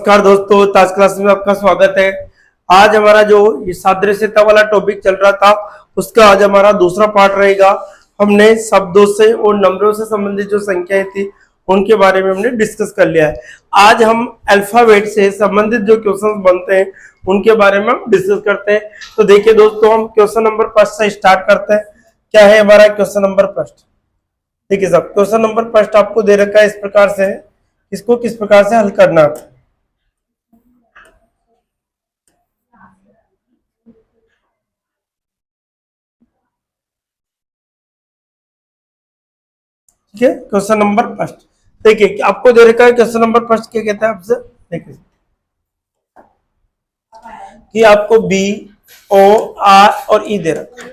नमस्कार दोस्तों, ताज क्लास में आपका स्वागत है। आज हमारा जो ये सादृश्यता वाला टॉपिक चल रहा था उसका आज हमारा दूसरा पार्ट रहेगा। हमने शब्दों से और नंबरों से संबंधित जो संख्याएं थी उनके बारे में हमने डिस्कस कर लिया है। आज हम अल्फाबेट से संबंधित जो क्वेश्चंस बनते हैं उनके बारे में हम डिस्कस करते हैं। तो देखिए दोस्तों, हम क्वेश्चन नंबर फर्स्ट से स्टार्ट करते हैं। क्या है हमारा क्वेश्चन नंबर फर्स्ट? ठीक है साहब, क्वेश्चन नंबर फर्स्ट आपको दे रखा है इस प्रकार से, इसको किस प्रकार से हल करना है। ठीक है, क्वेश्चन नंबर फर्स्ट देखिए आपको दे रखा है। क्वेश्चन नंबर फर्स्ट क्या कहता है आपसे, देखिए कि आपको बी ओ आर और ई दे रखा है।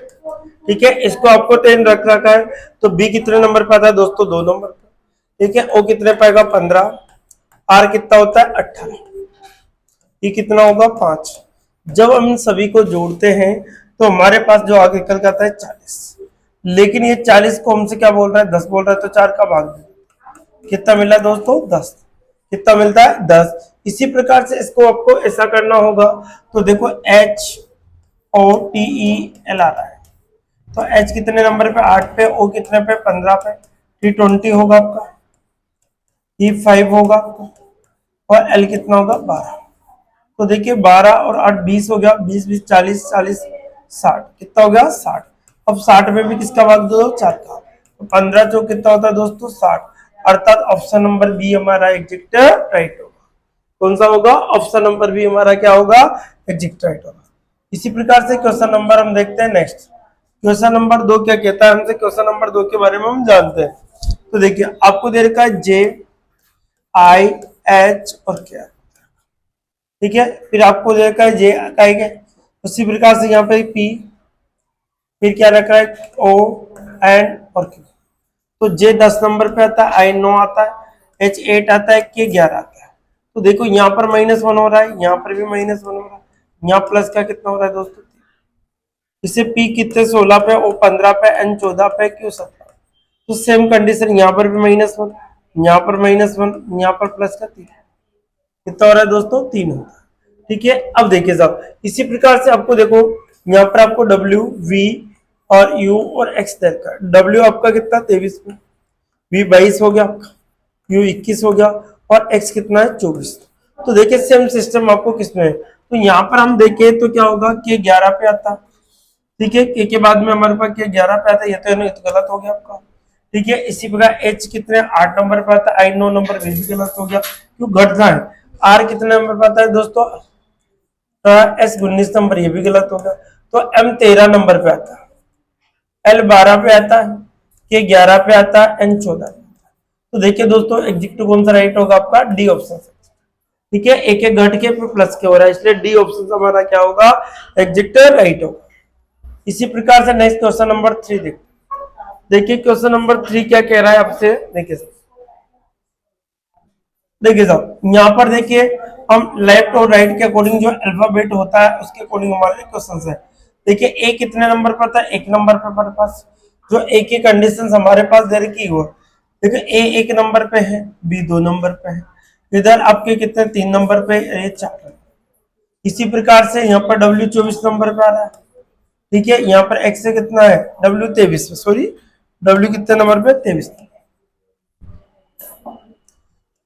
ठीक है, इसको आपको 10 रख रखा है। तो बी कितने नंबर पे आता है दोस्तों? 2 नंबर पे। ठीक है, ओ कितने पाएगा? 15। आर कितना होता है? 18। ई कितना होगा? 5। जब हम इन सभी को जोड़ते हैं तो हमारे पास जो आगे निकल आता है 40। लेकिन ये 40 को हमसे क्या बोल रहा है? 10 बोल रहा है। तो 4 का भाग दे, कितना मिला दोस्तों? 10। कितना मिलता है? 10। इसी प्रकार से इसको आपको ऐसा करना होगा। तो देखो H O T E L आ रहा है। तो एच कितने नंबर पे? 8 पे। ओ कितने पे? 15 पे। टी 20 होगा आपका, ई 5 होगा और एल कितना होगा? 12। तो देखिए 12 और 8 20 हो गया। 20 20 40 40 60। कितना हो गया? 60। अब 60 में भी किसका भाग दो? 4 का। तो 15 चौक कितना होता है दोस्तों? 60। अर्थात ऑप्शन नंबर बी हमारा एग्जैक्ट राइट होगा। कौन सा होगा? ऑप्शन नंबर बी हमारा क्या होगा? एग्जैक्ट राइट होगा। इसी प्रकार से क्वेश्चन नंबर हम देखते हैं नेक्स्ट। क्वेश्चन नंबर 2 क्या कहता है हमसे? क्वेश्चन नंबर 2 के बारे में हम जानते हैं। तो देखिए आपको दे रखा है जे आई एच और क्या। ठीक है, फिर आपको दे रखा है जे का, उसी प्रकार से यहाँ पे पी, फिर क्या रखा है? ओ एन और क्यू। तो जे 10 नंबर पे आता है, आई 9 आता है, एच 8 आता है, के 11 आता है। तो देखो यहाँ पर -1 हो रहा है, यहाँ पर भी -1 हो रहा है, यहाँ प्लस का कितना हो रहा है दोस्तों? इसे पी कितने? 16 पे, ओ 15 पे, एन 14 पे, क्यू 17। तो सेम कंडीशन यहाँ पर भी -1, यहाँ पर -1, यहाँ पर प्लस का 3। कितना हो रहा है दोस्तों? 3 होता है। ठीक है, अब देखिए साहब इसी प्रकार से आपको देखो यहाँ पर आपको डब्ल्यू वी और यू और एक्स देखा है। डब्ल्यू आपका कितना? 23 में, वी 22 हो गया आपका, यू 21 हो गया और एक्स कितना है? 24। तो देखिए सेम सिस्टम आपको किसमें है? तो यहाँ पर हम देखें तो क्या होगा? के 11 पे आता। ठीक है, के बाद में हमारे पास के 11 पे आता है, ये तो गलत हो गया आपका। ठीक है, इसी प्रकार एच कितने? 8 नंबर पे आता है, आई 9 नंबर पे भी गलत हो गया, क्यों घटना है। आर कितने नंबर पे आता है दोस्तों? एस 19 नंबर, ये भी गलत होगा। तो एम 13 नंबर पे आता है, एल 12 पे आता है, के 11 पे आता है, एन 14 पे। तो देखिए दोस्तों एग्जैक्ट कौन सा राइट होगा आपका? D option. ठीक है, एक एक घट के प्लस के हो रहा है, इसलिए डी ऑप्शन हमारा क्या होगा? एग्जैक्ट राइट होगा। इसी प्रकार से नेक्स्ट क्वेश्चन नंबर 3 देखिए क्वेश्चन नंबर 3 क्या कह रहा है आपसे। देखिए साहब यहाँ पर देखिए हम लेफ्ट और राइट के अकॉर्डिंग जो अल्फाबेट होता है उसके अकॉर्डिंग हमारे क्वेश्चन है। देखिए ए कितने नंबर पर था? 1 नंबर पे हमारे पास। जो ए की कंडीशन हमारे पास दे रखी हुआ, देखिए ए 1 नंबर पे है, बी 2 नंबर पे है, इधर आपके कितने? 3 नंबर पे, ए 4। इसी प्रकार से यहाँ पर डब्ल्यू 24 नंबर पे आ रहा है। ठीक है, यहाँ पर एक्स से कितना है? डब्ल्यू 23, सॉरी डब्ल्यू कितने नंबर पे? 23।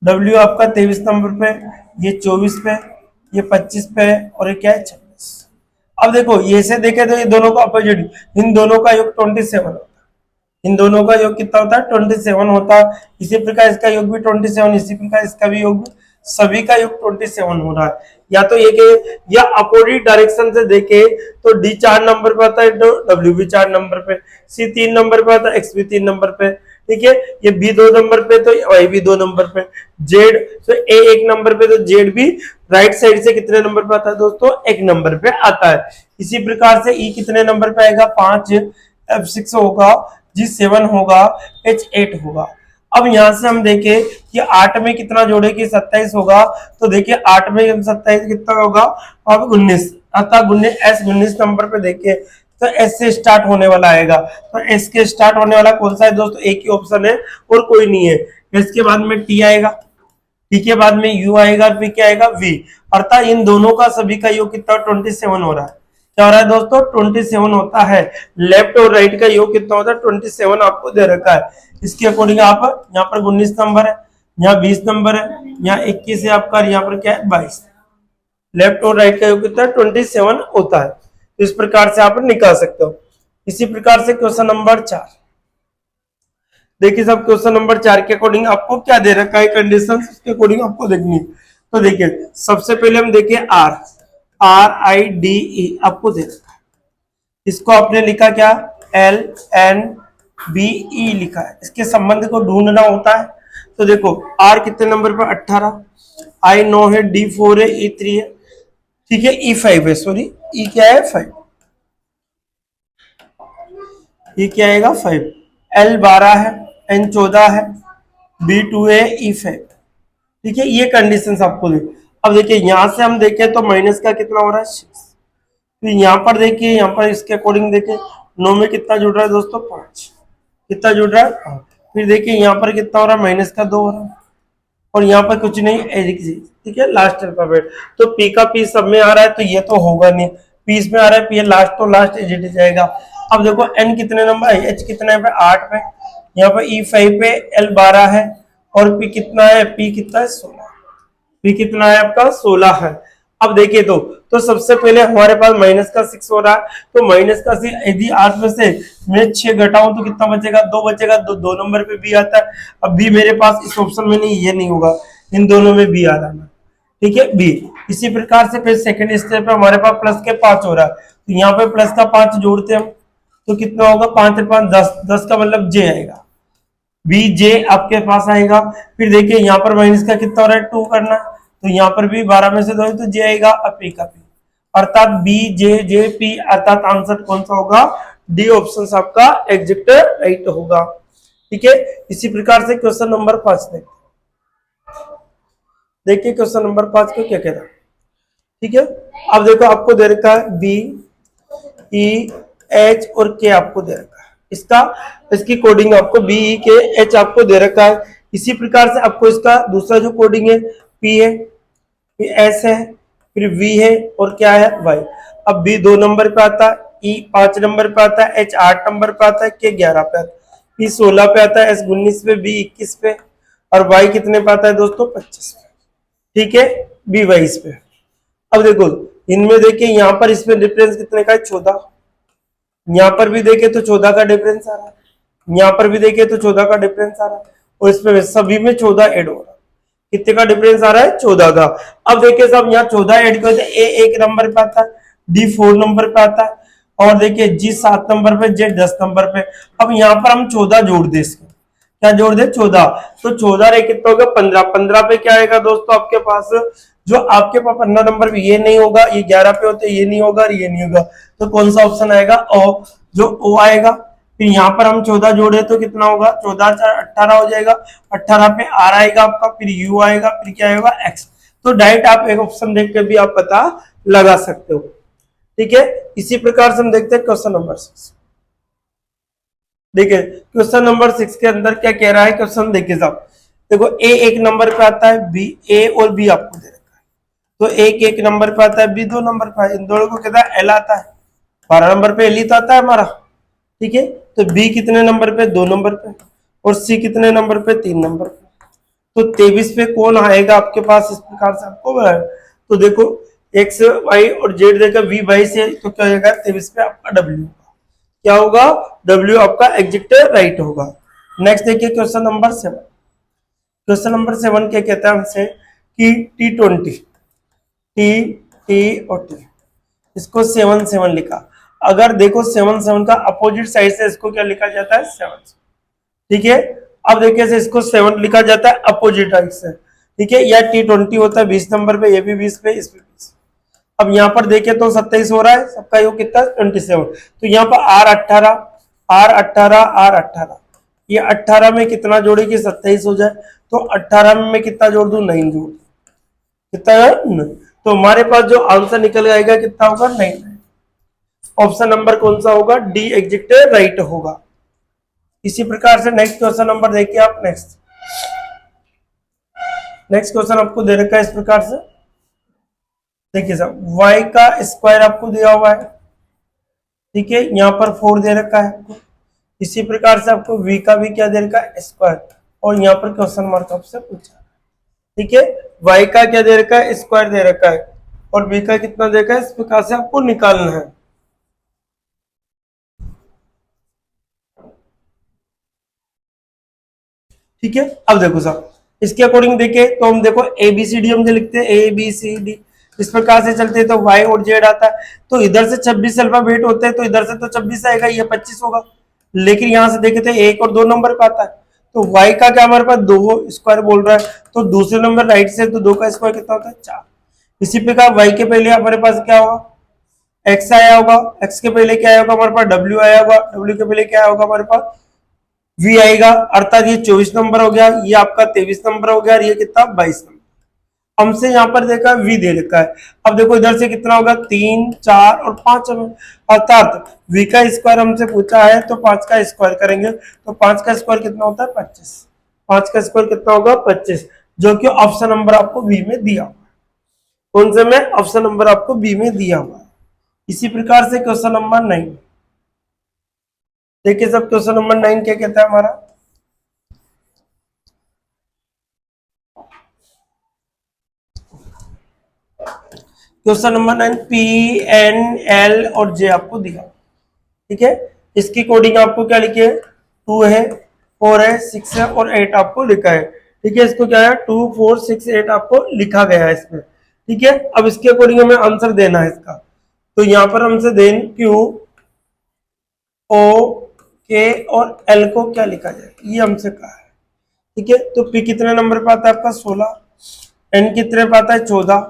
डब्ल्यू आपका 23 नंबर पे, ये 24 पे, ये 25 पे और ये क्या है? 26। अब देखो ये से देखे तो ये दोनों का अपोजिट, इन दोनों का योग 27 होता है। इन दोनों का योग कितना होता है? 27 होता है। इसी प्रकार इसका योग भी 27, इसी प्रकार इसका भी योग, सभी का योग 27 हो रहा है। या तो ये के या अपोजिट डायरेक्शन से देखे तो डी 4 नंबर पे आता है, तो डब्ल्यू भी 4 नंबर पे, सी 3 नंबर पे आता है, एक्स भी 3 नंबर पे। ठीक है, ये बी 2 नंबर पे तो वाई भी 2 नंबर पे, जेड तो ए 1 नंबर पे तो जेड भी राइट साइड से कितने नंबर पे आता है दोस्तों? 1 नंबर पे आता है। इसी प्रकार से ई कितने नंबर पे आएगा? 5, एफ 6 होगा, जी 7 होगा, एच 8 होगा। अब यहां से हम देखें कि 8 में कितना जोड़े कि 27 होगा। तो देखिए 8 में 27 कितना होगा? अब 19, अतः 19 नंबर पे देखिए तो एस से स्टार्ट होने वाला आएगा। तो एस के स्टार्ट होने वाला कौन सा है दोस्तों? एक ही ऑप्शन है और कोई नहीं है। एस के बाद में टी आएगा, टी के बाद में यू आएगा, फिर क्या आएगा वी, अर्थात इन दोनों का सभी का योग कितना 27 हो रहा है। क्या हो रहा है दोस्तों 27 होता है। लेफ्ट और राइट का योग कितना होता है 27 आपको दे रखा है। इसके अकॉर्डिंग आप यहाँ पर 19 नंबर है, यहाँ 20 नंबर है, यहाँ 21 है आपका, यहाँ पर क्या है 22। लेफ्ट और राइट का योग कितना 27 होता है। तो इस प्रकार से आप निकाल सकते हो। इसी प्रकार से क्वेश्चन नंबर 4 देखिए सब, क्वेश्चन नंबर 4 के अकॉर्डिंग आपको क्या दे रखा है कंडीशन, उसके अकॉर्डिंग आपको देखनी है। तो देखिए सबसे पहले हम देखिए R, R I D E आपको दे रखा है। इसको आपने लिखा क्या एल एन बी ई लिखा है। इसके संबंध को ढूंढना होता है। तो देखो आर कितने नंबर पर 18, आई 9 है, डी 4 है, ई 3 है, ठीक है, ई 5 है, सॉरी ई क्या है 5, ई क्या आएगा 5, एल 12 है, एन 14 है, बी 2 है, ई 5, ठीक है। ये कंडीशंस आपको दे। अब देखिए यहां से हम देखें तो माइनस का कितना हो रहा है 6, फिर यहाँ पर देखिए, यहाँ पर इसके अकॉर्डिंग देखिए 9 में कितना जुड़ रहा है दोस्तों 5, कितना जुड़ रहा है 5। फिर देखिए यहाँ पर कितना हो रहा है माइनस का 2 हो रहा है, और यहाँ पर कुछ नहीं ठीक है, लास्ट अल्फाबेट। तो पी का पी सब में आ रहा है तो ये तो होगा नहीं, पी इसमें आ रहा है, पी लास्ट तो लास्ट एजिट जाएगा। अब देखो एन कितने नंबर है, एच कितना है पे 8 पे, यहाँ पर ई 5 पे, एल 12 है, और पी कितना है, पी कितना है 16, पी कितना है आपका 16 है। अब देखिए तो सबसे पहले हमारे पास माइनस का 6 हो रहा है, तो माइनस का 6 यदि 8 में से मैं 6 घटाऊं तो कितना बचेगा 2 बचेगा, दो नंबर पे बी आता है। अब बी मेरे पास इस ऑप्शन में नहीं, ये नहीं होगा, इन दोनों में बी आ रहा है, ठीक है बी। इसी प्रकार से फिर सेकंड स्टेप पे हमारे पास प्लस के 5 हो रहा है, तो यहाँ पे प्लस का 5 जोड़ते हम तो कितना होगा 5 और 5 10, 10 का मतलब जे आएगा, बी जे आपके पास आएगा। फिर देखिए यहाँ पर माइनस का कितना हो रहा है 2 करना, तो यहाँ पर भी 12 में से 2 तो जे आएगा, अब पी का पी, अर्थात बी जे जे पी, अर्थात आंसर कौन सा होगा डी ऑप्शन आपका एग्जैक्ट राइट होगा, ठीक है। इसी प्रकार से क्वेश्चन नंबर 5 देखिए क्वेश्चन नंबर 5 को क्या कह रहा है, ठीक है। अब देखो आपको दे रखा है बी ई एच और के आपको दे रखा है, इसकी कोडिंग आपको बी ई के एच आपको दे रखा है। इसी प्रकार से आपको इसका दूसरा जो कोडिंग है पी है, एस है, फिर वी है, और क्या है वाई। अब बी 2 नंबर पे आता है, ई 5 नंबर पे आता है, एच 8 नंबर पे आता है, के 11 पे आता है, पी 16 पे आता है, एस 19 पे, बी 21 पे, और वाई कितने पे आता है दोस्तों 25 पे, ठीक है, बी 22 पे। अब देखो इनमें देखिए यहाँ पर इसमें डिफरेंस कितने का है 14, यहाँ पर भी देखे तो 14 का डिफरेंस आ रहा है, यहाँ पर भी देखे तो 14 का डिफरेंस आ रहा है, और इसमें सभी में 14 ऐड हो रहा है। कितने का डिफरेंस आ रहा है 14 का। अब देखिए साहब यहाँ 14 ऐड करते ए 1 नंबर पे आता है, डी 4 नंबर पे आता है, और देखिए जी 7 नंबर पे, जे 10 नंबर पे। अब यहाँ पर हम 14 जोड़ दे, इसके क्या जोड़ दे 14, तो 14 रे कितना होगा 15, 15 पे क्या आएगा दोस्तों आपके पास, जो आपके पास 15 नंबर पे ये नहीं होगा, ये 11 पे होते ये नहीं होगा, ये नहीं होगा, तो कौन सा ऑप्शन आएगा ओ, जो ओ आएगा। फिर यहाँ पर हम 14 जोड़े तो कितना होगा 14 4 18 हो जाएगा, 18 पे आर आएगा आपका, फिर यू आएगा, फिर क्या आएगा एक्स। तो डायरेक्ट आप एक ऑप्शन देख के भी आप पता लगा सकते हो, ठीक है। इसी प्रकार से हम देखते हैं क्वेश्चन नंबर 6। देखिए क्वेश्चन नंबर 6 के अंदर क्या कह रहा है क्वेश्चन, देखिए साहब देखो ए 1 नंबर पे आता है, बी ए और बी आपको दे रखा है, तो एक 1 नंबर पे आता है, बी 2 नंबर पे, इन दोनों को कहता है एल आता है, 12 नंबर पे एल ही तो आता है हमारा, ठीक है। तो बी कितने नंबर पे 2 नंबर पे, और सी कितने नंबर पे 3 नंबर पे, तो 23 पे कौन आएगा आपके पास, इस प्रकार से आपको बताया। तो देखो एक्स वाई और जेड देगा वी वाई से, तो क्या होगा 23 पे आपका डब्ल्यू, क्या होगा डब्ल्यू आपका एग्जैक्ट राइट होगा। नेक्स्ट देखिए क्वेश्चन नंबर 7। क्वेश्चन नंबर 7 क्या कहता है हमसे कि T20 टी टी और टी, इसको 7 7 लिखा। अगर देखो 7 7 का अपोजिट साइड से इसको क्या लिखा जाता है 7, ठीक है। अब देखिए इसको 7 लिखा जाता है अपोजिट साइड से, ठीक है। या T20 होता है 20 नंबर पे, ये भी 20 पे, इस पे 20। अब यहाँ पर देखे तो 27 हो रहा है, सबका योग कितना 27, तो यहाँ पर R18 ये 18 में कितना जोड़े कि 27 हो जाए, तो 18 में मैं कितना जोड़ दूं 9 जोड़, कितना है 9। तो हमारे पास जो आंसर निकल आएगा कितना होगा 9। ऑप्शन नंबर कौन सा होगा डी एग्जैक्ट राइट होगा। इसी प्रकार से नेक्स्ट क्वेश्चन नंबर देखिए आप नेक्स्ट। नेक्स्ट क्वेश्चन आपको दे रखा है इस प्रकार से, देखिए साहब y का स्क्वायर आपको दिया हुआ है, ठीक है, यहाँ पर 4 दे रखा है आपको। इसी प्रकार से आपको v का भी क्या दे रखा है, स्क्वायर, और यहाँ पर क्वेश्चन मार्क आपसे पूछा, ठीक है। y का क्या दे रखा है, स्क्वायर दे रखा है, और v का कितना दे रखा है, इस प्रकार से आपको निकालना है। ठीक है, अब देखो साहब इसके अकॉर्डिंग देखे तो हम देखो ए बी सी डी हम जो लिखते हैं ए बी सी डी, इस प्रकार से चलते हैं तो y और z आता है, तो इधर से 26 अल्फाबेट होते हैं तो इधर से तो 26 आएगा, ये 25 होगा। लेकिन यहां से देखे तो 1 और 2 नंबर पे आता है, तो y का क्या हमारे पास 2 स्क्वायर बोल रहा है, तो दूसरे नंबर राइट से, तो 2 का स्क्वायर कितना होता है, 4। इसी प्रकार y के पहले हमारे पास क्या होगा, x आया होगा, x के पहले क्या आया होगा हमारे पास, w आया होगा, w के पहले क्या आया होगा हमारे पास, v आएगा, अर्थात ये 24 नंबर हो गया, ये आपका 23 नंबर हो गया, और ये कितना 22 नंबर। हमसे यहाँ पर देखा v दे रखा है, अब देखो इधर से कितना होगा, 3 4 और 5 हमें, अर्थात v का स्क्वायर हमसे पूछा है तो 5 का स्क्वायर करेंगे, तो 5 का स्क्वायर कितना होता है, 25। 5 का स्क्वायर कितना होगा, 25, जो कि ऑप्शन नंबर आपको बी में दिया हुआ है। कौन से में, ऑप्शन नंबर आपको बी में दिया हुआ है। इसी प्रकार से क्वेश्चन नंबर 9, देखिए सब क्वेश्चन नंबर 9 क्या कहता है हमारा, question number 9 P N L और जे आपको दिया, ठीक है। इसकी कोडिंग आपको क्या लिखी है, 2 है, 4 है, 6 है और 8 आपको लिखा है, ठीक है। इसको क्या है, 2 4 6 8 आपको लिखा गया है इसमें, ठीक है। अब इसके अकॉर्डिंग हमें आंसर देना है इसका, तो यहाँ पर हमसे देन क्यू ओ के और एल को क्या लिखा जाए, ये हमसे कहा है, ठीक है। तो पी कितने नंबर पे आता है आपका 16, एन कितने पे आता है 14,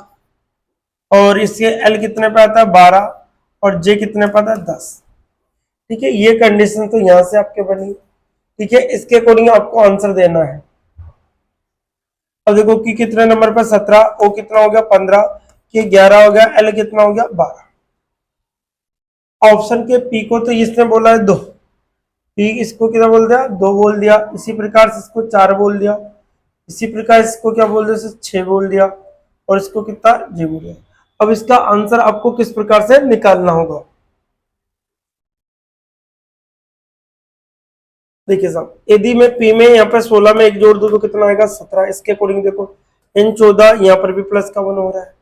और इसके एल कितने पे आता है 12, और जे कितने पे आता है 10, ठीक है। ये कंडीशन तो यहां से आपके बनी, ठीक है। इसके अकॉर्डिंग आपको आंसर देना है। अब देखो कि कितने नंबर पर 17, ओ कितना हो गया 15, के 11 हो गया, एल कितना हो गया 12। ऑप्शन के पी को तो इसने बोला है 2, पी इसको कितना बोल दिया, 2 बोल दिया। इसी प्रकार से इसको 4 बोल दिया, इसी प्रकार इसको क्या बोल दिया, 6 बोल दिया, और इसको कितना जी बोल दिया। अब इसका आंसर आपको किस प्रकार से निकालना होगा, देखिए साहब यदि मैं पी में यहाँ पर 16 में 1 जोड़ दूं तो कितना आएगा 17, इसके अकॉर्डिंग देखो इन 14, यहाँ पर भी प्लस का 1 हो रहा है,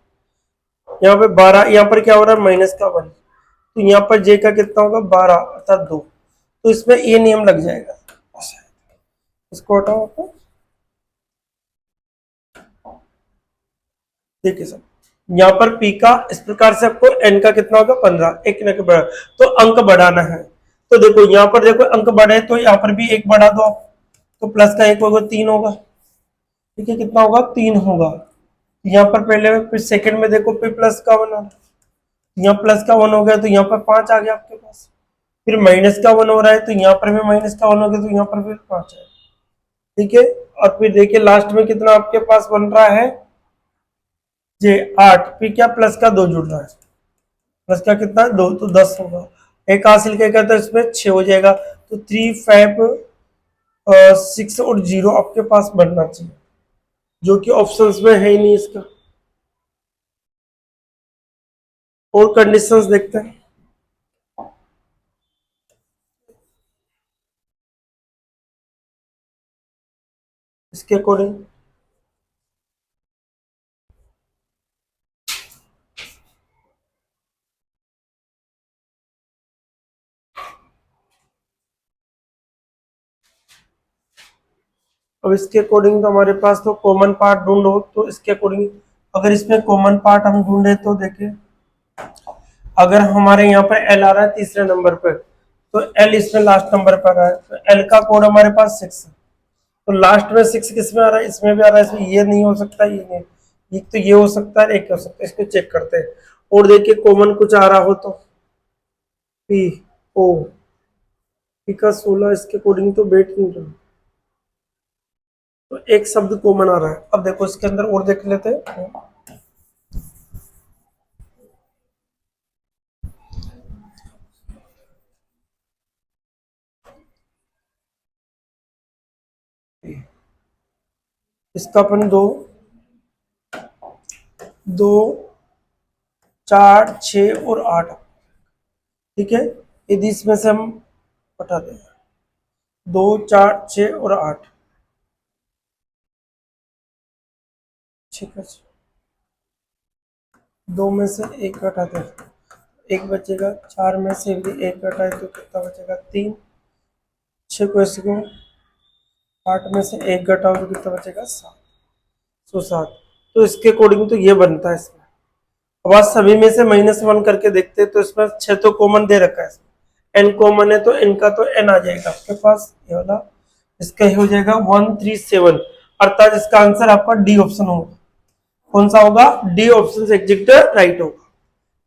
यहाँ पे 12, यहाँ पर क्या हो रहा है माइनस का 1, तो यहाँ पर जे का कितना होगा 12 अर्थात 2, तो इसमें ये नियम लग जाएगा, इसको हटाओ आपको, देखिए साहब यहाँ पर पी का इस प्रकार से आपको एन का कितना होगा 15, एक न के बढ़ा, तो अंक बढ़ाना है, तो देखो यहाँ पर देखो अंक बढ़े तो यहाँ पर भी एक बढ़ा दो आप, तो प्लस का 1 होगा 3 होगा, ठीक है, कितना होगा 3 होगा। यहाँ पर पहले फिर सेकंड में देखो फिर प्लस का 1 होगा, यहाँ प्लस का 1 हो गया तो यहाँ पर 5 आ गया आपके पास, फिर माइनस का 1 हो रहा है तो यहाँ पर भी माइनस का 1 हो गया तो यहाँ पर फिर 5 है, ठीक है। और फिर देखिए लास्ट में कितना आपके पास बन रहा है, जे 8, फिर क्या प्लस का 2 जुड़ रहा है, प्लस का कितना 2 तो 10 होगा, एक हासिल क्या कहता है इसमें 6 हो जाएगा, तो 3 5 6 और 0 आपके पास बनना चाहिए, जो कि ऑप्शंस में है ही नहीं इसका। और कंडीशंस देखते हैं इसके अकॉर्डिंग, अब इसके अकॉर्डिंग तो हमारे पास तो कॉमन पार्ट ढूंढो, तो इसके अकॉर्डिंग अगर इसमें कॉमन पार्ट हम ढूंढे तो देखिए अगर हमारे यहाँ पर एल आ रहा है तीसरे नंबर पे, तो एल इसमें लास्ट नंबर पर आ रहा है, तो एल का कोड हमारे पास 6 है, तो लास्ट में 6 किस में आ रहा है, इसमें भी आ रहा है, इसमें ये नहीं हो सकता, ये नहीं, एक तो ये हो सकता है, एक हो सकता है, इसको चेक करते हैं। और देखिए कॉमन कुछ आ रहा हो तो पी ओ, पी का 16 इसके अकॉर्डिंग तो बैठ नहीं रहा, तो एक शब्द कॉमन आ रहा है। अब देखो इसके अंदर और देख लेते हैं, इसका अपन 2 2 4 6 और 8, ठीक है। यदि इसमें से हम हटा दें 2 4 6 और 8, ठीक है। दो में से एक घटाते हैं, एक बचेगा। 4 में से भी एक घटाए तो कितना बचेगा? 3। 6 को इसको 8 में से एक घटाओ तो कितना बचेगा? 7। 7। तो इसके अकॉर्डिंग तो ये बनता है इसमें। अब आज सभी में से -1 करके देखते हैं, तो इसमें 6 तो कॉमन दे रखा है, एन कॉमन है तो इनका तो एन आ जाएगा आपके पास, ये वाला। इसका ही हो जाएगा 137, अर्थात इसका आंसर आपका डी ऑप्शन होगा। कौन सा होगा? डी ऑप्शन एग्जैक्ट राइट होगा।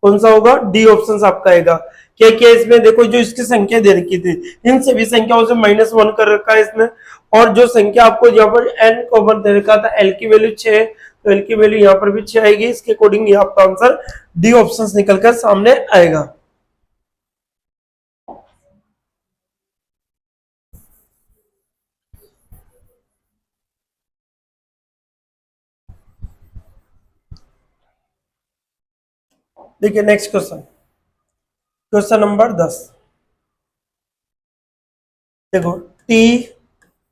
कौन सा होगा? डी ऑप्शन आपका आएगा। क्या क्या इसमें देखो, जो इसकी संख्या दे रखी थी इन सभी संख्याओं से -1 कर रखा है इसने, और जो संख्या आपको यहाँ पर एन कॉमन दे रखा था, एल की वैल्यू 6, तो एल की वैल्यू यहाँ पर भी 6 आएगी। इसके अकॉर्डिंग ये आपका आंसर डी ऑप्शन निकलकर सामने आएगा। देखिए नेक्स्ट क्वेश्चन, क्वेश्चन नंबर 10। देखो टी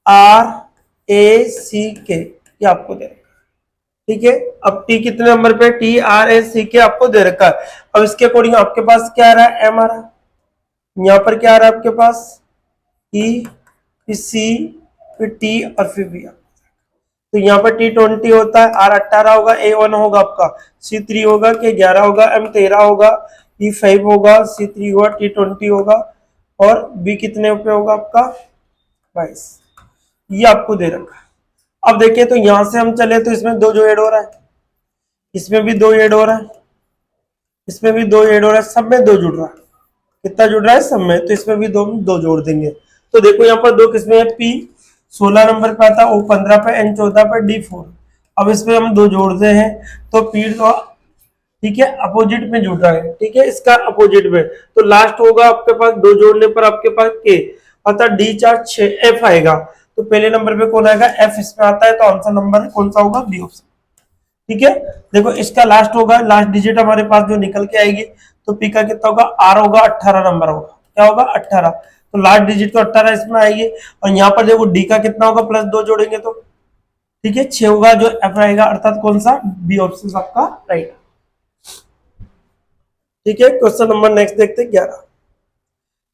आर ए सी के, ये आपको दे रखा है, ठीक है। अब टी कितने नंबर पे? टी आर ए सी के आपको दे रखा है। अब इसके अकॉर्डिंग आपके पास क्या आ रहा है? एम आ रहा है। यहाँ पर क्या आ रहा है आपके पास? ई, फिर सी, फिर टी और फिर बी। तो यहाँ पर T20 होता है, R 18 होगा, A1 होगा आपका, C3 होगा, K11 होगा, M 13 होगा, E5 होगा, C3 होगा, T20 होगा, और B कितने पे होगा आपका? 22। ये आपको दे रखा है। अब देखिए तो यहां से हम चले तो इसमें दो जो ऐड हो रहा है, इसमें भी दो ऐड हो रहा है, इसमें भी दो ऐड हो रहा है, सब में दो जुड़ रहा है। कितना जुड़ रहा है? सब में। तो इसमें भी दो दो जोड़ देंगे। तो देखो यहाँ पर दो किसमें है? P 16 नंबर पे आता है, O 15 पे, N 14 पे, D 4। अब इसमें हम दो जोड़ते हैं तो P तो ठीक है अपोजिट में जुड़ रहा है, ठीक है, इसका अपोजिट में। तो लास्ट होगा आपके पास दो जोड़ने पर आपके पास K, अर्थात D 4 6 F आएगा। तो पहले नंबर पे कौन आएगा? F इसमें आता है, तो आंसर नंबर कौन सा होगा? बी ऑप्शन, ठीक है। देखो इसका लास्ट होगा, लास्ट डिजिट हमारे पास जो निकल के आएगी, तो पी का कितना होगा? आर होगा, 18 नंबर होगा। क्या होगा? 18। तो लास्ट डिजिट तो 18 इसमें आएगी। और यहाँ पर देखो डी का कितना होगा? प्लस 2 जोड़ेंगे तो ठीक है 6 होगा, जो एफ रहेगा, अर्थात कौन सा? बी ऑप्शन आपका राइट, ठीक है। क्वेश्चन नंबर नेक्स्ट देखते हैं 11।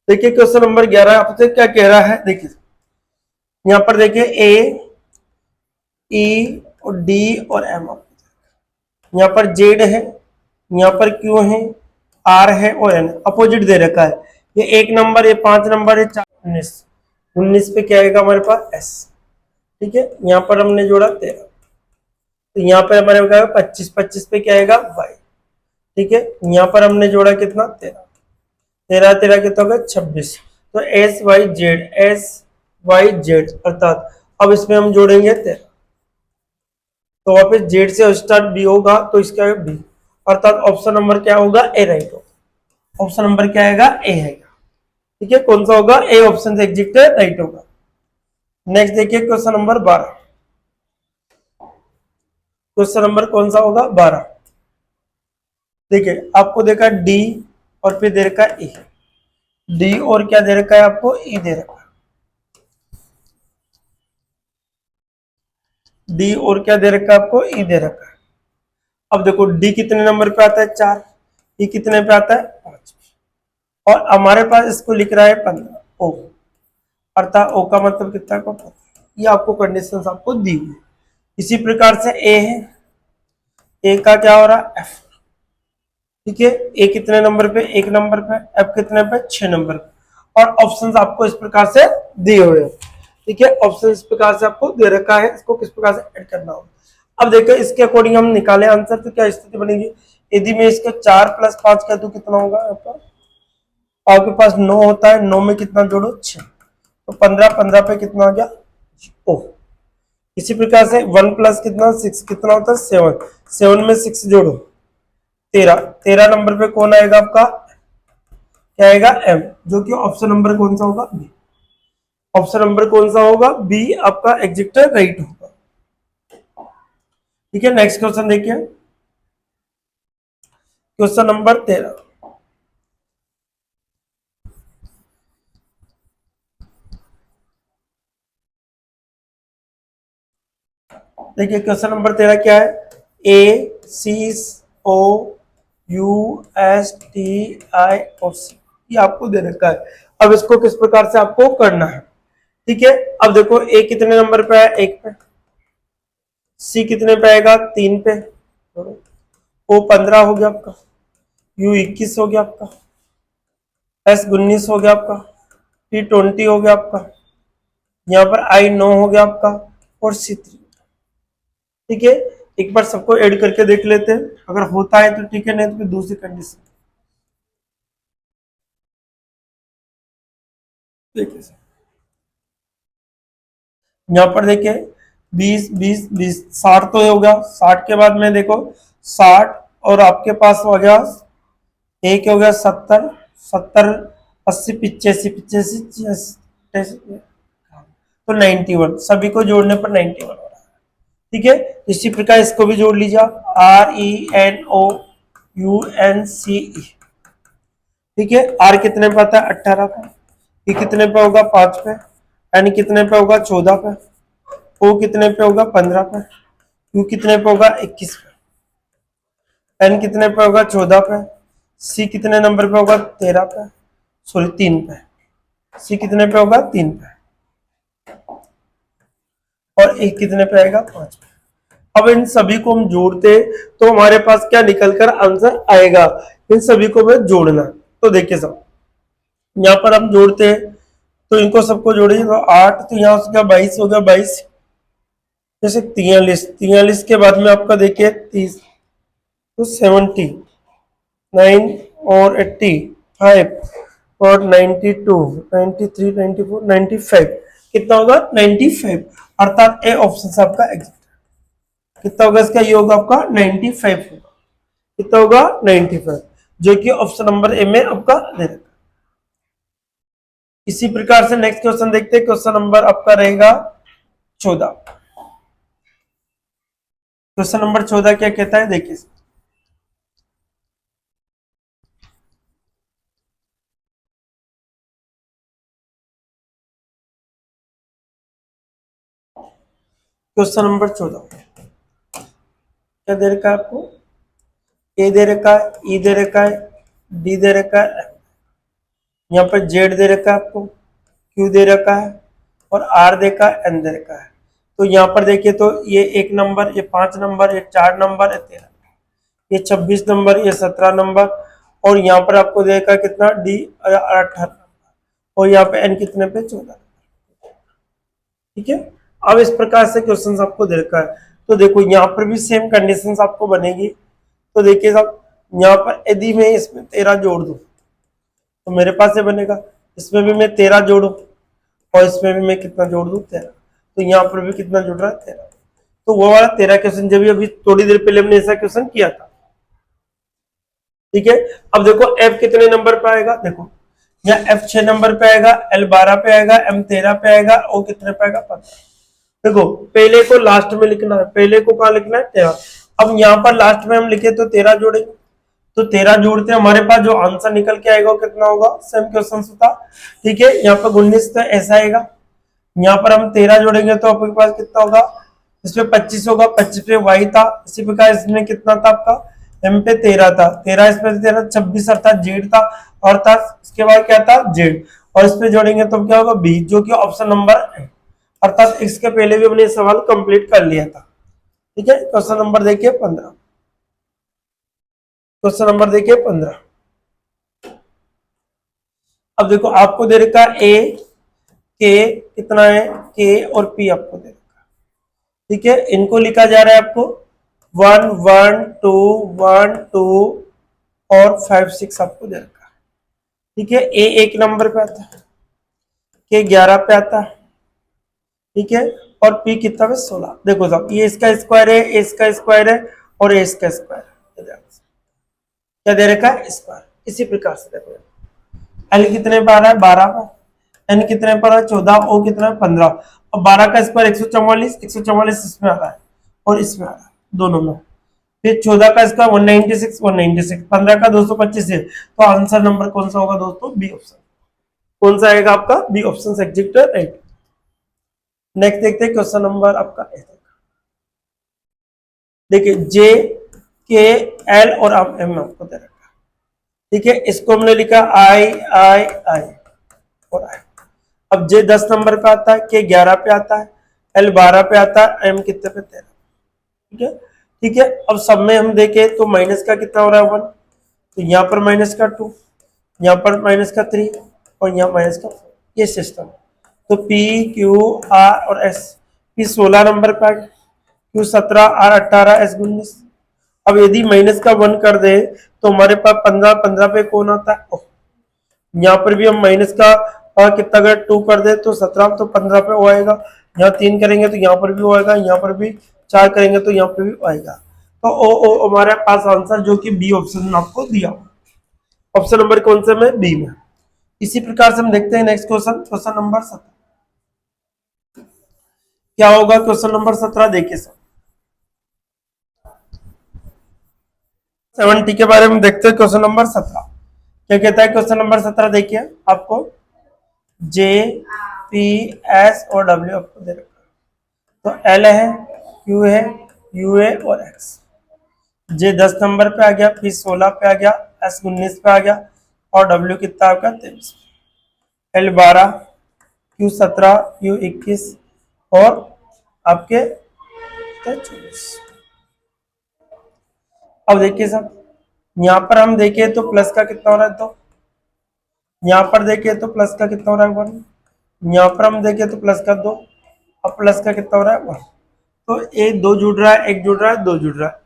देखिए क्वेश्चन नंबर 11 आपसे क्या कह रहा है? देखिए यहाँ पर देखिए ए, ई और डी और एम, यहाँ पर जेड है, यहाँ पर क्यू है, आर है और एन, अपोजिट दे रखा है। ये 1 नंबर, ये 5 नंबर, ये 4, 19। 19 पे क्या आएगा हमारे पास? एस, ठीक है। यहाँ पर हमने जोड़ा 13, तो यहाँ पर हमारे पास 25, 25 पे क्या आएगा? वाई, ठीक है। यहाँ पर हमने जोड़ा कितना? 13, 13 13 कितना होगा? 26। तो S Y Z, S Y Z, अर्थात अब इसमें हम जोड़ेंगे 13, तो वहां पे जेड से स्टार्ट बी होगा, तो इसका बी, अर्थात ऑप्शन नंबर क्या होगा? ए राइट होगा। ऑप्शन नंबर क्या आएगा? ए है, ठीक है। कौन सा होगा? ए ऑप्शन से एग्जिट राइट होगा। नेक्स्ट देखिए क्वेश्चन नंबर 12। क्वेश्चन नंबर कौन सा होगा? 12। देखिए आपको देखा डी और फिर दे रखा है ई, डी और क्या दे रखा है आपको? ई दे रखा है। डी और क्या दे रखा है आपको? ई दे रखा है। अब देखो डी कितने नंबर पे आता है? 4। ई कितने पे आता है? 5। और हमारे पास इसको लिख रहा है 15, ओ, अर्थात ओ का मतलब कितना को? ये आपको कंडीशंस आपको दी हुई। इसी प्रकार से ए है, ए का क्या हो रहा है? एफ, ठीक है। ए कितने नंबर पे? 1 नंबर पे। एफ कितने पे? 6 नंबर पे। और ऑप्शंस आपको इस प्रकार से दिए हुए हैं, ठीक है। ऑप्शन इस प्रकार से आपको दे रखा है, इसको किस प्रकार से ऐड करना होगा। अब देखो इसके अकॉर्डिंग हम निकाले आंसर, तो क्या स्थिति बनेगी? यदि मैं इसका 4 + 5 कर दूं, कितना होगा आपका? आपके पास 9 होता है, 9 में कितना जोड़ो? 6। तो 15, 15 पे कितना आ गया? ओ। इसी प्रकार से 1 + कितना? 6, कितना होता है? 7। 7 में 6 जोड़ो, 13। 13 नंबर पे कौन आएगा आपका? क्या आएगा? एम, जो कि ऑप्शन नंबर कौन सा होगा? बी। ऑप्शन नंबर कौन सा होगा? बी आपका एग्जिट राइट होगा, ठीक है। नेक्स्ट क्वेश्चन देखिए, क्वेश्चन नंबर 13। देखिए क्वेश्चन नंबर 13 क्या है, ACOUSTIOC, ये आपको दे रखा है। अब इसको किस प्रकार से आपको करना है, ठीक है। अब देखो ए कितने नंबर पे है, 1 पे, सी कितने पे आएगा, 3 पे, ओ 15 हो गया आपका, यू 21 हो गया आपका, एस 19 हो गया आपका, टी 20 हो गया आपका, यहाँ पर आई 9 हो गया आपका, और सी 3। ठीक है, एक बार सबको ऐड करके देख लेते हैं, अगर होता है तो ठीक है, नहीं तो फिर दूसरी कंडीशन देखिए। यहाँ पर देखिए 20 20 20 60 तो हो गया, 60 के बाद में देखो 60 और आपके पास हो गया एक हो गया 70 70 80 85 85 तो 91, सभी को जोड़ने पर 91 हो रहा है। ठीक है, इसी प्रकार इसको भी जोड़ लीजिए आप, RENOUNCE। ठीक है, आर कितने पे आता है, 18 पे, ई कितने पे होगा, 5 पे, एन कितने पे होगा, 14 पे, ओ कितने पे होगा, 15 पे, यू कितने पे होगा, 21 पे, एन कितने पे होगा, 14 पे, सी कितने नंबर पे होगा, 13 पे, सॉरी 3 पे, सी कितने पे होगा, 3 पे, और ए कितने पे आएगा, 5 पे। अब इन सभी को हम जोड़ते तो हमारे पास क्या निकल कर आंसर आएगा, इन सभी को हमें जोड़ना। तो देखिए सब, यहाँ पर हम जोड़ते हैं तो इनको सबको जोड़िए तो 8, तो यहाँ से क्या 22 हो गया, 22 जैसे 43, 43 के बाद में आपका देखिए 30, तो 70, 9 और 85 और 92, 93, 94, 95, कितना होगा, 95, अर्थात ए ऑप्शन आपका एग्जिट। कितना होगा इसका, ये होगा आपका 95 होगा, कितना होगा 95, जो कि ऑप्शन नंबर ए में आपका दे रखा। इसी प्रकार से नेक्स्ट क्वेश्चन देखते हैं, क्वेश्चन नंबर आपका रहेगा 14। क्वेश्चन नंबर 14 क्या कहता है, देखिए क्वेश्चन नंबर 14 क्या दे रखा है आपको, ए दे रखा है, ई दे रखा है, डी दे रखा है, यहाँ पर जेड दे रखा है आपको, क्यू दे रखा है, और आर देखा है, एन दे रखा है। तो यहाँ पर देखिए तो ये 1 नंबर, ये 5 नंबर, ये 4 नंबर, ये 13, ये 26 नंबर, ये 17 नंबर, और यहाँ पर आपको देखा कितना, डी 18 नंबर, और यहाँ पे एन कितने पे, 14। ठीक है, अब इस प्रकार से क्वेश्चन आपको दे रखा है, तो देखो यहाँ पर भी सेम कंडीशन आपको बनेगी। तो देखिए साहब, यहाँ पर यदि मैं इसमें 13 जोड़ दूं तो मेरे पास ये बनेगा, इसमें भी मैं 13 जोड़ू और इसमें भी मैं कितना जोड़ दूं, 13, तो यहाँ पर भी कितना जुड़ रहा है, 13। तो वो वाला 13 क्वेश्चन जब अभी थोड़ी देर पहले हमने ऐसा क्वेश्चन किया था। ठीक है, अब देखो एफ कितने नंबर पे आएगा, देखो यहाँ एफ 6 नंबर पे आएगा, एल 12 पे आएगा, एम 13 पे आएगा, ओ कितने पे आएगा, 15। देखो पहले को लास्ट में लिखना है, पहले को कहाँ लिखना है, 13। अब यहाँ पर लास्ट में हम लिखे तो 13 जोड़ेंगे, तो 13 जोड़ते हमारे पास जो आंसर निकल के आएगा वो कितना होगा, सेम क्वेश्चन होता। ठीक है, यहाँ पर 19 तो ऐसा आएगा, यहाँ पर हम 13 जोड़ेंगे तो आपके पास कितना होगा, इसमें 25 होगा, 25 पे वाई था, इसी प्रकार इसमें कितना था आपका, एम पे 13 था, 13 इसमें 13, 26 अर्थात जेड था, अर्थात इसके बाद क्या था, जेड, और इस पे जोड़ेंगे तो क्या होगा, बी, जो कि ऑप्शन नंबर है, अर्थात इसके पहले भी हमने सवाल कंप्लीट कर लिया था। ठीक है, क्वेश्चन नंबर देखिए 15, क्वेश्चन नंबर देखिए 15। अब देखो आपको दे रखा ए, के कितना है, के और पी आपको दे रखा। ठीक है, इनको लिखा जा रहा है आपको 1 1 2 1 2 और 5 6 आपको दे रखा। ठीक है, ए 1 नंबर पे आता है, के 11 पे आता है, ठीक है, और पी कितना है, 16। देखो साहब, ये इसका स्क्वायर है, इसका स्क्वायर है, और ए इसका स्क्वायर है, क्या दे रखा है, स्क्वायर। इसी प्रकार से देखो एल कितने पर आ रहा है, 12 पर, एन कितने पर है, 14, ओ कितना है, 15, और 12 का स्क्वायर 144, 144 इसमें आ रहा है और इसमें आ रहा है, दोनों में। फिर 14 का इसका 196, 196, 15 का 225 है, तो आंसर नंबर कौन सा होगा दोस्तों? B option. कौन सा आएगा आपका? B option exit right. Next देखते हैं क्वेश्चन नंबर आपका, देखिए जे के एल और एम आपको दे रखा है, ठीक है। इसको हमने लिखा आई आई आई और आई। अब जे 10 नंबर पे आता है, के 11 पे आता है, एल 12 पे आता है, एम कितने पे? 13। ठीक है, ठीक है। अब सब में हम देखें तो माइनस का कितना हो रहा है? 1, तो यहाँ पर माइनस का 2, यहाँ पर माइनस का 3 और यहाँ माइनस का 4, ये सिस्टम। तो पी क्यू आर और एस, पी 16 नंबर पर, क्यू 17, आर 18, एस 19। अब यदि माइनस का 1 कर दे तो हमारे पास 15, 15 पे कौन आता है? यहाँ पर भी हम माइनस का कितना अगर 2 कर दे तो 17, तो 15 पे वो आएगा। यहाँ 3 करेंगे तो यहाँ पर भी वो आएगा, यहाँ पर भी 4 करेंगे तो यहाँ पर भी आएगा। तो ओ हमारे पास आंसर जो कि बी ऑप्शन आपको दिया, ऑप्शन नंबर कौन से में? बी में। इसी प्रकार से हम देखते हैं नेक्स्ट क्वेश्चन, क्वेश्चन नंबर 17 क्या होगा? क्वेश्चन नंबर 17 देखिए सर, 70 के बारे में देखते हैं। क्वेश्चन नंबर 17 क्या कहता है? क्वेश्चन नंबर 17 देखिए, आपको जे पी एस और डब्ल्यू आपको दे रखा है। तो एल है, क्यू है, यू है और एक्स। जे 10 नंबर पे आ गया, पी 16 पे आ गया, एस 19 पे आ गया और डब्ल्यू कितना आपका? 23। एल 12, क्यू 17, यू 21 और आपके 24। अब देखिए सब, यहाँ पर हम देखें तो प्लस का कितना हो रहा है? तो यहाँ पर देखें तो प्लस का कितना हो रहा है? 1। यहाँ पर हम देखें तो प्लस का 2, अब प्लस का कितना हो रहा है? 1। तो एक 2 जुड़ रहा है, एक जुड़ रहा है, 2 जुड़ रहा है।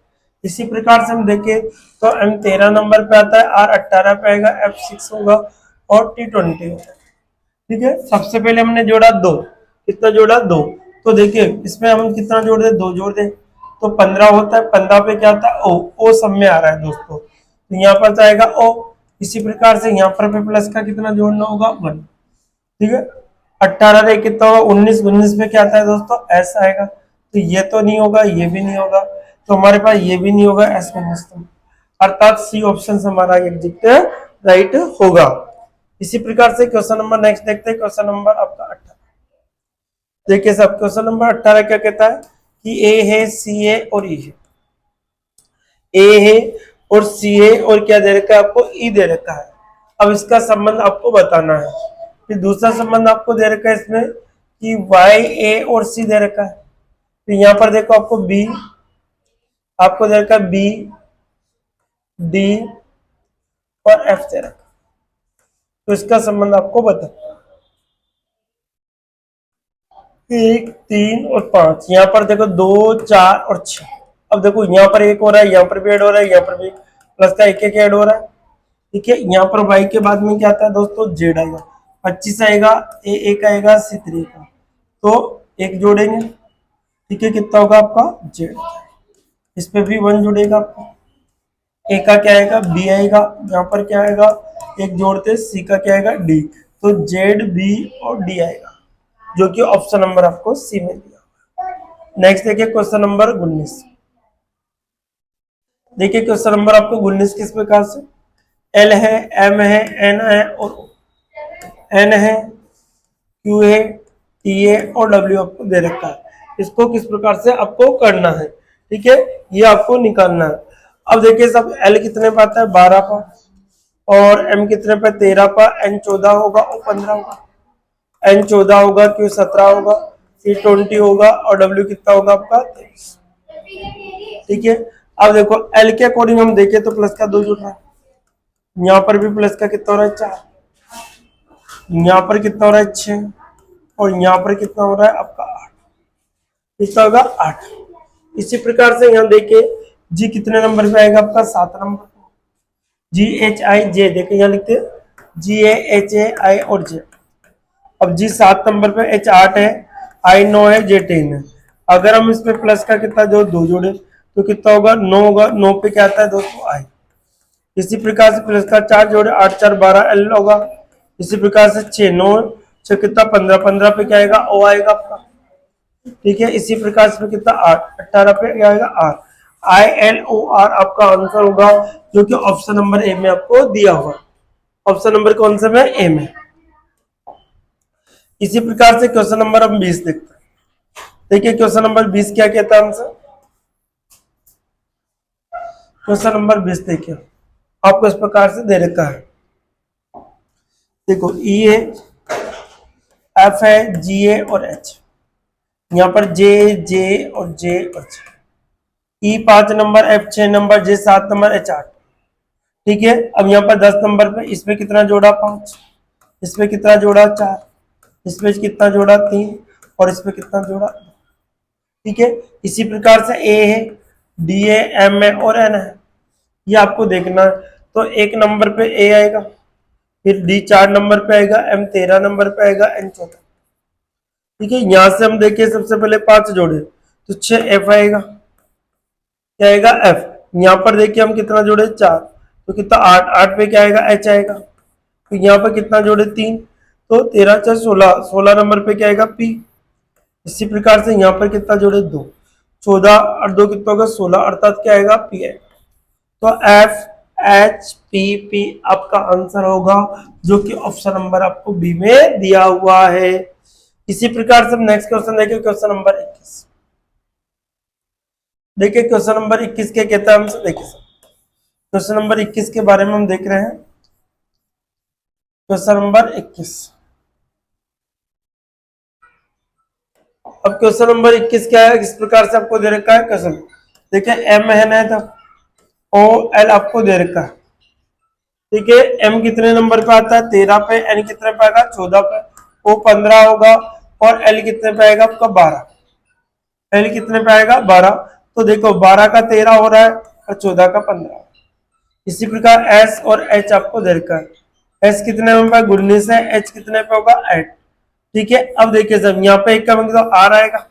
इसी प्रकार से हम देखें तो एम 13 नंबर पे आता है, आर 18 पे आएगा, एफ 6 होगा और टी 20 होगा। ठीक है, सबसे पहले हमने जोड़ा 2, कितना जोड़ा? 2। तो देखिए इसमें हम कितना जोड़ दे? 2 जोड़ दे तो 15 होता है। 15 पे क्या आता है? ओ सब में आ रहा है दोस्तों, तो यहाँ पर जाएगा ओ। इसी प्रकार से यहाँ पर भी प्लस का कितना जोड़ना होगा? 1। ठीक है, 18 रे कितना होगा? 19, 19 पे क्या आता है दोस्तों? एस आएगा। तो ये तो नहीं होगा, ये भी नहीं होगा, तो हमारे पास ये भी नहीं होगा, एस माइनस, अर्थात सी ऑप्शन हमारा एग्जिट राइट होगा। इसी प्रकार से क्वेश्चन नंबर नेक्स्ट देखते हैं, क्वेश्चन नंबर आपका 18। देखिए सब, क्वेश्चन नंबर 18 क्या कहता है कि ए है, सी है और ई है। ए है और सी है और क्या दे रखा है आपको? ई दे रखा है। अब इसका संबंध आपको बताना है। फिर दूसरा संबंध आपको दे रखा है इसमें कि वाई ए और सी दे रखा है। तो यहाँ पर देखो आपको बी, आपको दे रखा है बी डी और एफ दे रखा है। तो इसका संबंध आपको बता, 1, 3 और 5। यहाँ पर देखो 2, 4 और 6। अब देखो यहाँ पर एक हो रहा है, यहाँ पर भी ऐड हो रहा है, यहाँ पर भी प्लस का एक एक ऐड हो रहा है। ठीक है, यहाँ पर वाई के बाद में क्या आता है दोस्तों? जेड आएगा, 25 आएगा, ए एक आएगा, सी 3 का, तो एक जोड़ेंगे। ठीक है, कितना होगा आपका? जेड। इस पे भी 1 जुड़ेगा आपका, ए का क्या आएगा? बी आएगा, यहाँ पर क्या आएगा? एक जोड़ते, सी का क्या आएगा? डी। तो जेड, बी और डी आएगा, जो कि ऑप्शन नंबर आपको सी में दिया। नेक्स्ट देखिए क्वेश्चन नंबर 19। देखिए क्वेश्चन नंबर आपको 19 किस प्रकार से? एल है, एम है, एन है और एन है, क्यू है, टी है और डब्ल्यू आपको दे रखा है। इसको किस प्रकार से आपको करना है? ठीक है, ये आपको निकालना है। अब देखिए सब, एल कितने पे आता है? 12 पर, और एम कितने पे? 13 पर, एन 14 होगा और 15 होगा, एन 14 होगा, क्यू 17 होगा, सी 20 होगा और डब्ल्यू कितना होगा आपका? 23। ठीक है, अब देखो एल के अकॉर्डिंग हम देखें तो प्लस का 2 जुड़ रहा है, यहाँ पर भी प्लस का कितना हो रहा है? 4, यहाँ पर कितना हो रहा है? 6 और यहाँ पर कितना हो रहा है आपका? 8। कितना होगा? 8। इसी प्रकार से यहाँ देखिए जी कितने नंबर पे आएगा आपका? 7 नंबर। जी एच आई जे, देखिए यहाँ लिखते हैं जी एच ए आई और जे। अब जी 7 नंबर पे, एच 8 है, आई 9 है, जे 10 है। अगर हम इसमें प्लस का कितना जो 2 जोड़े तो कितना होगा? 9 होगा। 9 पे क्या आता है दोस्तों? आई। इसी प्रकार से प्लस का 4 जोड़े, 8 4 12 एल होगा। इसी प्रकार से 6 9 6 कितना? 15 15 पे क्या आएगा? ओ आएगा आपका। ठीक है, इसी प्रकार से कितना? 8 18 पे क्या आएगा? आर। ILOR आपका आंसर होगा, जो कि ऑप्शन नंबर ए में आपको दिया हुआ। ऑप्शन नंबर कौन सा है? ए में। इसी प्रकार से क्वेश्चन नंबर हम 20 देखते हैं। देखिए क्वेश्चन नंबर 20 क्या कहता है आंसर। क्वेश्चन नंबर 20 देखिए, आपको इस प्रकार से दे रखा है। देखो ई है, एफ है, जी ए और एच। यहाँ पर जे जे और जे और ई 5 नंबर, एफ 6 नंबर, जे 7 नंबर, एच 8। ठीक है, अब यहाँ पर 10 नंबर पे इसमें कितना जोड़ा? 5। इसमें कितना जोड़ा? 4। इसमें कितना जोड़ा? 3। और इसमें कितना जोड़ा? 2। ठीक है, इसी प्रकार से ए है, डी है, एम है और एन है। ये आपको देखना है। तो 1 नंबर पे ए आएगा, फिर डी 4 नंबर पे आएगा, एम 13 नंबर पे आएगा, एन 14। ठीक है, यहां से हम देखिए सबसे पहले 5 जोड़े तो 6 एफ आएगा। क्या आएगा? एफ। यहाँ पर देखिए हम कितना जोड़े? 4। तो कितना? 8। 8 पे क्या आएगा? एच आएगा। तो यहाँ पर कितना जोड़े? 3। तो 13 4 16। 16 नंबर पे क्या आएगा? पी। इसी प्रकार से यहाँ पर कितना जोड़े? 2। 14 और 2 कितना होगा? 16, अर्थात क्या आएगा? पी आएगा। तो एफ एच पी पी आपका आंसर होगा, जो कि ऑप्शन नंबर आपको बी में दिया हुआ है। इसी प्रकार से हम नेक्स्ट क्वेश्चन देखिए, क्वेश्चन नंबर 21। देखिए क्वेश्चन नंबर 21 क्या कहता है हमसे। देखिए क्वेश्चन नंबर 21 के बारे में हम देख रहे हैं। Question number 21। अब क्वेश्चन नंबर 21 क्या है, किस प्रकार से आपको दे रखा है क्वेश्चन। देखिए एम है ना, तो ओ एल आपको दे रखा है। ठीक है, एम कितने नंबर पे आता है? 13 पे। एन कितने पे आएगा? 14 पे। ओ 15 होगा। और एल कितने पे आएगा आपका? 12। एल कितने पे आएगा? 12। तो देखो 12 का 13 हो रहा है और 14 का 15। इसी प्रकार एस और एच आपको दे रखा है। एस कितने में? 19 है। एच कितने पे होगा? 8। ठीक है, अब देखिए सब यहाँ पे एक का मतलब आर आएगा।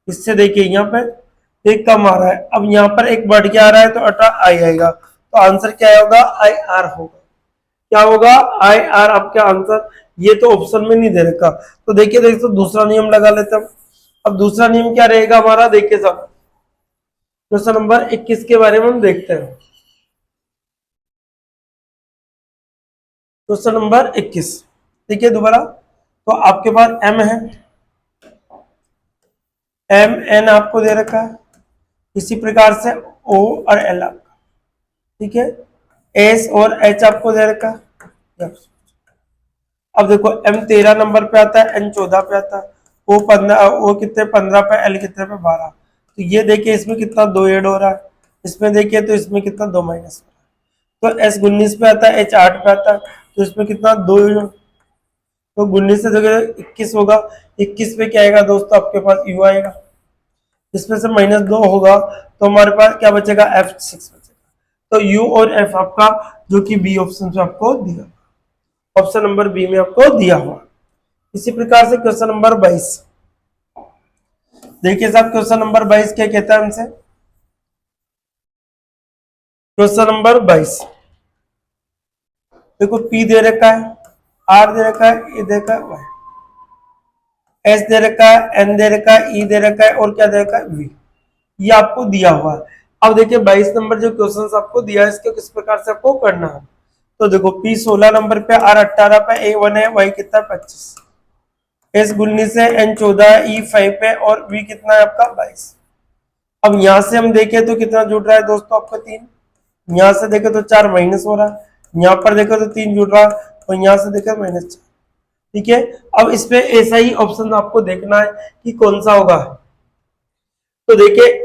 इससे देखिए यहाँ पे एक कम आ रहा है, अब यहाँ पर एक बढ़ के आ रहा है तो अटा आई आएगा। तो आंसर क्या होगा? आई आर होगा। क्या होगा? आई आर आपका आंसर। ये तो ऑप्शन में नहीं दे रखा। तो देखिए देखिए तो दूसरा नियम लगा लेते हैं। अब दूसरा नियम क्या रहेगा हमारा? देखिए सब क्वेश्चन नंबर 21 के बारे में हम देखते हैं। क्वेश्चन नंबर 21 देखिए दोबारा। तो आपके पास एम है, एम एन आपको दे रखा है। इसी प्रकार से ओ और एल आपका। ठीक है, एस और एच आपको दे रखा है। अब देखो एम 13 नंबर पे आता है, एन 14 पे आता है, ओ 15, ओ कितने? 15 पे, एल कितने पे? 12। तो ये देखिए इसमें कितना 2 ऐड हो रहा है, इसमें देखिए तो इसमें कितना 2 माइनस हो रहा है। तो एस 19 पे आता है, एच 8 पे आता है, तो इसमें कितना 2। तो 19 से जगह 21 होगा। 21 पे क्या आएगा दोस्तों? आपके पास यू आएगा। इसमें से -2 होगा तो हमारे पास क्या बचेगा? F6 बचेगा। तो यू और एफ आपका, जो कि बी ऑप्शन से आपको दिया, ऑप्शन नंबर बी में आपको दिया हुआ। इसी प्रकार से क्वेश्चन नंबर 22 देखिए साहब। क्वेश्चन नंबर 22 क्या कहता है हमसे। क्वेश्चन नंबर 22 देखो, पी दे रखा है, आर दे रखा है, ए दे रखा है, वाई, एस दे रखा है, एन दे रखा है, ई दे रखा है और क्या दे रखा है? वी। ये आपको दिया हुआ है। अब देखिए 22 नंबर जो क्वेश्चन आपको दिया है, इसको किस प्रकार से आपको करना है। तो देखो पी 16 नंबर पे, आर 18 पे, ए 1 है, वाई कितना? 25। एस 19 है, एन 14 है, ई 5 पे और वी कितना है आपका? 22। अब यहां से हम देखें तो कितना जुड़ रहा है दोस्तों आपका? 3। यहां से देखें तो 4 माइनस हो रहा है, यहाँ पर देखो तो 3 जुड़ रहा है और यहाँ से देखें -4। ठीक है, अब इस पे ऐसा ही ऑप्शन आपको देखना है कि कौन सा होगा। तो देखिए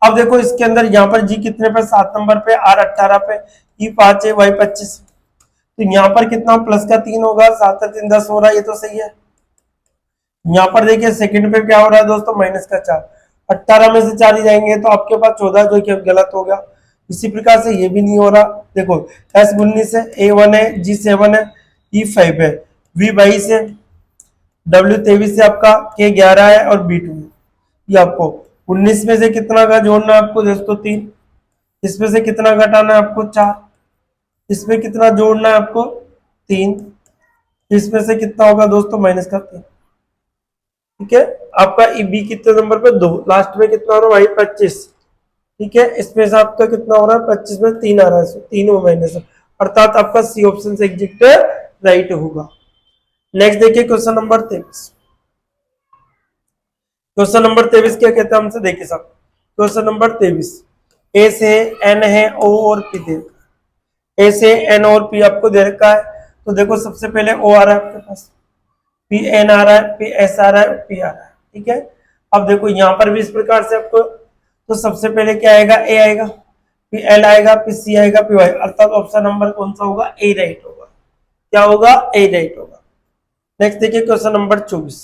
अब देखो इसके अंदर यहाँ पर जी कितने पे? 7 नंबर पे, आर 18 पे, ई 5 है, वाई 25। तो यहाँ पर कितना? प्लस का 3 होगा, 7 3 10 हो रहा है, ये तो सही है। यहाँ पर देखिए सेकंड पे क्या हो रहा है दोस्तों? माइनस का 4। 18 में से 4 ही जाएंगे तो आपके पास 14, जो कि गलत हो गया। इसी प्रकार से ये भी नहीं हो रहा। देखो एस 19 है, ए 1 है, जी 7 है, ई 5 है, वी 22 है, डब्ल्यू 23 है आपका, के 11 है और बी 2 है। ये आपको 19 में से कितना का जोड़ना है आपको दोस्तों? 3। इसमें से कितना घटाना है आपको? 4। इसमें कितना जोड़ना है आपको? 3। इसमें से कितना होगा दोस्तों? माइनस का 3। ठीक है, आपका बी कितने नंबर पे? 2। लास्ट में कितना हो रहा है भाई? 25। ठीक है, इसमें से आपका कितना हो रहा है, 25 में 3 आ रहा है, तीनों महीने से, अर्थात आपका सी ऑप्शन से एग्जिट राइट होगा। नेक्स्ट देखिए क्वेश्चन नंबर 23। क्वेश्चन नंबर 23 क्या कहता है हमसे, देखिए साहब क्वेश्चन नंबर 23, ए से एन है, ओ और पी दे, ए से एन और पी आपको दे रखा है। तो देखो सबसे पहले ओ आ रहा है आपके पास, पी एन आ रहा है, पी एस आ रहा है, पी आ रहा है, ठीक है। अब देखो यहाँ पर भी इस प्रकार से आपको, तो सबसे पहले क्या आएगा, ए आएगा, पी एल आएगा, पी सी आएगा, पी वाई, अर्थात ऑप्शन नंबर कौन सा होगा, ए राइट होगा। क्या होगा, ए राइट होगा। नेक्स्ट देखिए क्वेश्चन नंबर 24।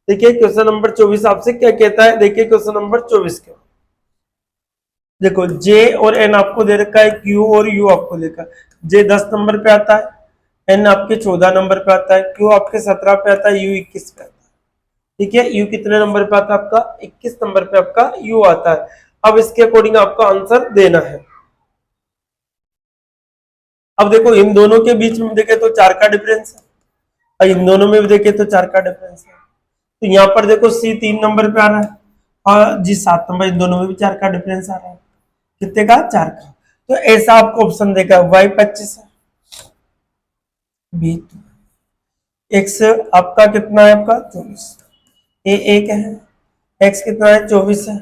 देखिए क्वेश्चन नंबर 24 आपसे क्या कहता है, देखिए क्वेश्चन नंबर 24 के, देखो जे और एन आपको दे रखा है, क्यू और यू आपको देखा, जे 10 नंबर पे आता है, एन आपके 14 नंबर पे आता है, क्यू आपके 17 पे आता है, यू 21 पे आता है, ठीक है। यू कितने नंबर पे आता है आपका, 21 नंबर पे आपका यू आता है। अब इसके अकॉर्डिंग आपको आंसर देना है। अब देखो इन दोनों के बीच में देखे तो 4 का डिफरेंस है, और इन दोनों में भी देखे तो 4 का डिफरेंस है। तो यहाँ पर देखो सी 3 नंबर पे आ रहा है, और जी 7 नंबर, इन दोनों में भी 4 का डिफरेंस आ रहा है। कितने का, 4 का। तो ऐसा आपको ऑप्शन देगा, वाई 25 है, बी 2, एक्स आपका कितना है, आपका 24, ए 1 है, एक्स कितना है, 24 है,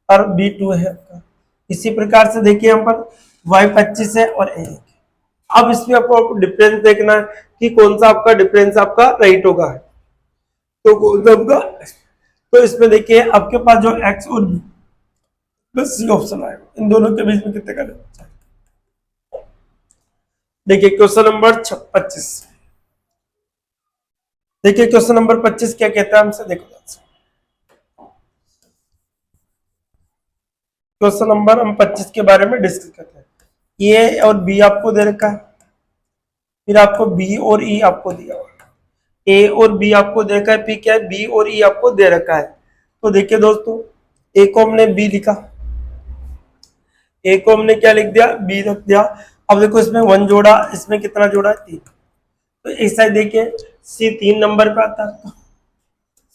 और बी 2 है आपका। इसी प्रकार से देखिए यहाँ पर वाई 25 है और ए 1। अब इसमें आपको डिफरेंस देखना है कि कौन सा आपका डिफरेंस आपका राइट होगा, तो कौन सा आपका, तो इसमें देखिए आपके पास जो एक्स और बस सी ऑप्शन आएगा, इन दोनों के बीच में कितने का डिफरेंस है। देखिए क्वेश्चन नंबर 25। देखिए क्वेश्चन नंबर 25 क्या कहता है हमसे, देखो क्वेश्चन नंबर हम 25 के बारे में डिस्कस करते हैं। ए और बी आपको दे रखा है, फिर आपको बी और ई आपको दिया हुआ, ए और बी आपको दे रखा है, पी क्या है, बी और ई आपको दे रखा है। तो देखिए दोस्तों, ए को हमने बी लिखा, ए को हमने क्या लिख दिया, बी रख दिया। अब देखो इसमें 1 जोड़ा, इसमें कितना जोड़ा, 3। तो इस साइड देखिए सी 3 नंबर पे आता है,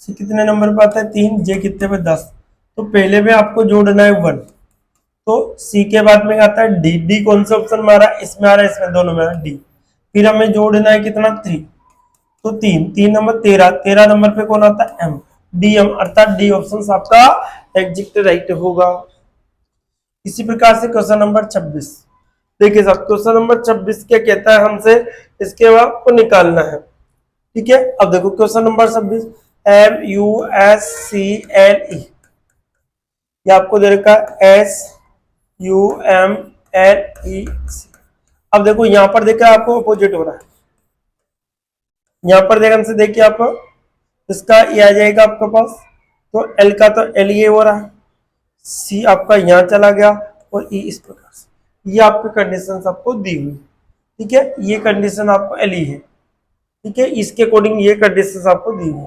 सी कितने नंबर पे आता है, 3, जे कितने पे, 10। तो पहले में आपको जोड़ना है 1, तो सी के बाद में आता है डी, डी कौन सा ऑप्शन में आ रहा है, इसमें आ रहा है, इसमें दोनों में आ रहा है डी। फिर हमें जोड़ना है कितना, 3, तो 3, 3 नंबर 13, 13 नंबर पे कौन आता है, एम, डी एम, अर्थात डी ऑप्शन आपका एग्जिट राइट होगा। इसी प्रकार से क्वेश्चन नंबर 26। देखिए साहब क्वेश्चन नंबर 26 क्या कहता है हमसे, इसके बाद आपको निकालना है, ठीक है। अब देखो question number 26, M U S C L E, ये आपको दे रखा है S U M L E C. अब देखो यहां पर देखा आपको अपोजिट हो रहा है, यहां पर देखने से देखिए आप, इसका ये आ जाएगा आपके पास, तो एल का तो एल ये हो रहा है, सी आपका यहां चला गया, और ई इस प्रकार से, ये आपकी कंडीशन आपको दी हुई, ठीक है। ये कंडीशन आपको एल ई है, ठीक है, इसके अकॉर्डिंग ये कंडीशन आपको दी हुई,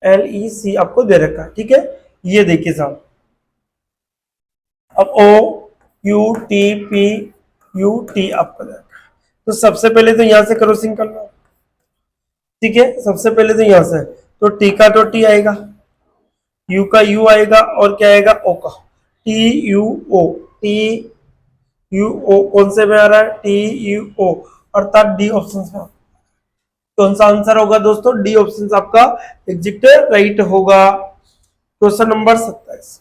एल ई सी आपको दे रखा है, ठीक है। ये देखिए साहब, अब O U T P U T आपको दे रखा है। तो सबसे पहले तो यहां से क्रॉसिंग करना, ठीक है, सबसे पहले तो यहां से, तो टी का तो टी आएगा, यू का यू आएगा, और क्या आएगा, ओ का, टी यू ओ, टी यू ओ कौन से में आ रहा है, टी यू ओ, अर्थात डी ऑप्शन में। कौन सा आंसर होगा दोस्तों, डी ऑप्शन आपका एग्जिट राइट होगा। Question number 27।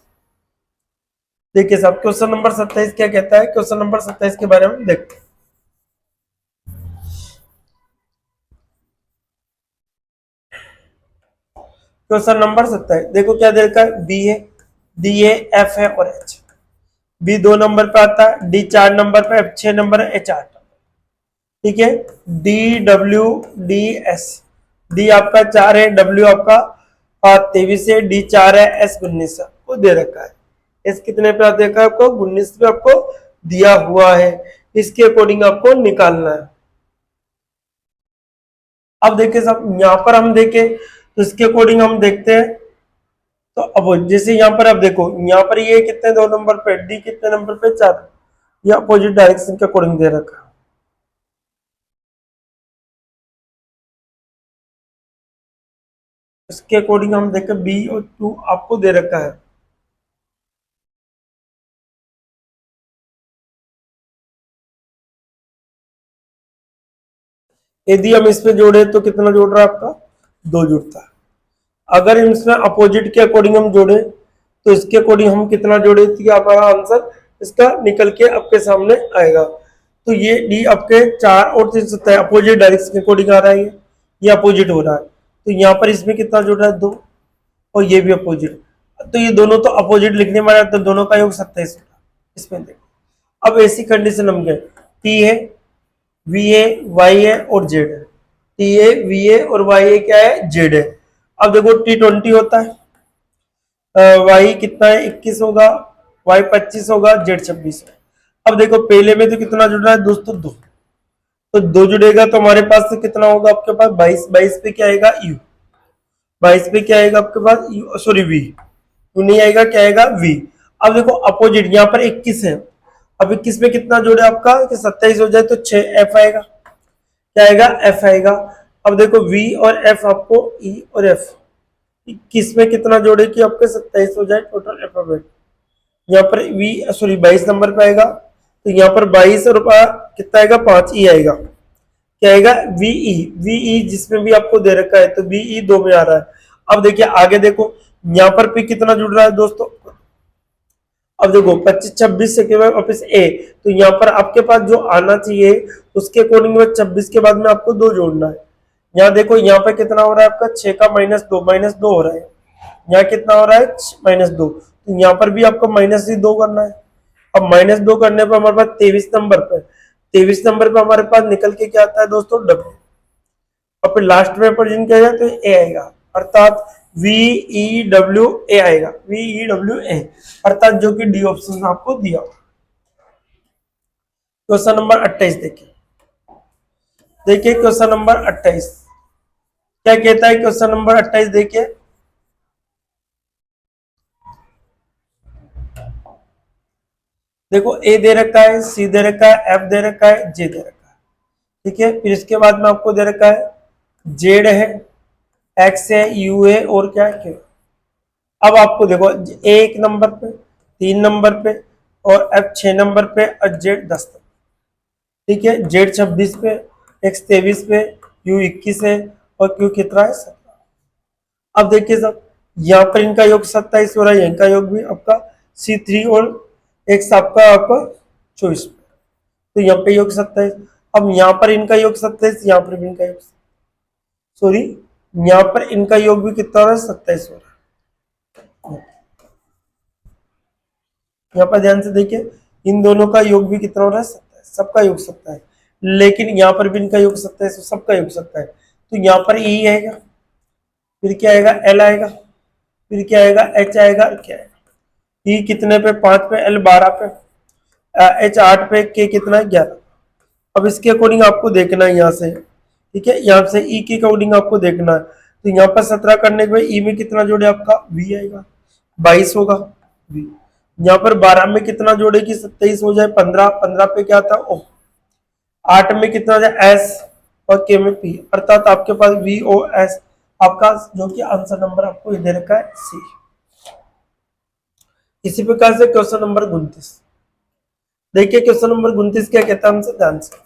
देखिए साहब क्वेश्चन नंबर 27 क्या कहता है, क्वेश्चन नंबर 27 के बारे में देखते हैं। क्वेश्चन नंबर 27 देखो क्या दे रखा है, बी है, डी ए, एफ है और एच। बी 2 नंबर पे आता है, डी 4 नंबर पे, एफ 6 नंबर है, एच 8, ठीक है। D W D S, D आपका 4 है, डब्ल्यू आपका 23 है, डी 4 है, एस 19 आपको दे रखा है। एस कितने पे देखा है आपको, 19 पे आपको दिया हुआ है। इसके अकॉर्डिंग आपको निकालना है। अब देखिए सब यहाँ पर हम देखें, तो इसके अकॉर्डिंग हम देखते हैं, तो अब जैसे यहाँ पर अब देखो, यहाँ पर ये कितने 2 नंबर पे, डी कितने नंबर पे, 4, ये अपोजिट डायरेक्शन के अकॉर्डिंग दे रखा है। इसके अकॉर्डिंग हम देखें बी और 2 आपको दे रखा है। यदि हम इसमें जोड़े तो कितना जोड़ रहा है आपका 2 जुड़ता है। अगर इसमें अपोजिट के अकॉर्डिंग हम जोड़े तो इसके अकॉर्डिंग हम कितना जोड़े तो हमारा आंसर इसका निकल के आपके सामने आएगा। तो ये डी आपके 4 और 3 अपोजिट डायरेक्शन के अकॉर्डिंग आ रहा है, ये अपोजिट हो रहा है। तो यहाँ पर इसमें कितना जुड़ रहा है 2 और ये भी अपोजिट, तो ये दोनों तो अपोजिट लिखने में आया तो दोनों का योग 27 होगा। इसमें देखो अब ऐसी कंडीशन हम गए टी है वी ए वाई है और जेड है, टी ए वी ए और वाई ए क्या है जेड है। अब देखो T20 होता है, वाई कितना है 21 होगा, वाई 25 होगा, जेड 26 है। अब देखो पहले में तो कितना जुड़ रहा है दोस्तों 2, तो 2 जुड़ेगा तो हमारे पास से कितना होगा आपके पास 22, 22 पे क्या आएगा यू, 22 पे क्या आएगा आपके पास यू सॉरी वी, यू नहीं आएगा क्या आएगा वी। अब देखो अपोजिट यहाँ पर 21 है, अब 21 में कितना जोड़े आपका कि 27 हो जाए तो 6 एफ आएगा, क्या आएगा एफ आएगा। अब देखो वी और एफ आपको ई और एफ 21 में कितना जोड़े कि आपके 27 हो जाए टोटल अल्फाबेट। यहाँ पर वी सॉरी 22 नंबर पे आएगा तो यहाँ पर 22 और कितना आएगा 5 ई आएगा, क्या आएगा वीई, वीई जिसमें भी आपको दे रखा है तो वीई 2 में आ रहा है। अब देखिए आगे देखो यहाँ पर पी कितना जुड़ रहा है दोस्तों, अब देखो 25 26 से केवल वापस ए, तो यहाँ पर आपके पास जो आना चाहिए उसके अकॉर्डिंग में 26 के बाद में आपको 2 जोड़ना है। यहाँ देखो यहाँ पे कितना हो रहा है आपका 6 का -2 हो रहा है, यहाँ कितना हो रहा है -2, तो यहाँ पर भी आपको -2 करना है। अब -2 करने पर हमारे पास 23 नंबर पे, 23 नंबर पे हमारे पास निकल के क्या आता है दोस्तों डब्ल्यू, और फिर लास्ट में प्रेजेंट किया जाए तो ए आएगा, अर्थात VEWA आएगा, VEWA अर्थात जो कि डी ऑप्शन आपको दिया। क्वेश्चन नंबर 28 देखिए, देखिए क्वेश्चन नंबर 28 क्या कहता है, क्वेश्चन नंबर 28 देखिए देखो ए दे रखा है, सी दे रखा है, एफ दे रखा है, जे दे रखा है, ठीक है। फिर इसके बाद में आपको दे रखा है जेड है, एक्स है, यू है और क्या है क्यू। अब आपको देखो ए 1 नंबर पे, 3 नंबर पे और एफ 6 नंबर पे और जेड 10 नंबर, ठीक है। जेड 26 पे, एक्स 23 पे, यू 21 है और क्यू कितना है 17। अब देखिए सब यहाँ पर इनका योग 27 हो रहा है, इनका योग भी आपका C3 और एक्स आपका 24 पे, तो यहाँ पे योग 27। अब यहाँ पर इनका योग 27, यहाँ पर भी इनका योग सॉरी यहाँ पर इनका योग भी कितना हो रहा है 27 हो रहा है। यहाँ पर ध्यान से देखिए इन दोनों का योग भी कितना हो रहा है 27, सबका योग 27, लेकिन यहाँ पर भी इनका योग 27, सबका योग 27, तो यहाँ पर ई आएगा, फिर क्या आएगा एल आएगा, फिर क्या आएगा एच आएगा, क्या आएगा ई कितने पे 5 पे, एल 12 पे, एच 8 पे, के कितना है 11। अब इसके अकॉर्डिंग आपको देखना है यहाँ से, ठीक है, यहाँ से ई के अकॉर्डिंग आपको देखना है, तो यहाँ पर 17 करने के बाद ई में कितना जोड़े आपका वी आएगा, 22 होगा वी। यहाँ पर 12 में कितना जोड़े कि 27 हो जाए 15, 15 पे क्या था ओ, 8 में कितना हो जाए एस और के में पी, अर्थात आपके पास वी ओ एस आपका जो कि आंसर नंबर आपको ये दे रखा है सी। इसी प्रकार से क्वेश्चन नंबर 29 देखिए, क्वेश्चन नंबर 29 क्या कहता है हमसे ध्यान से,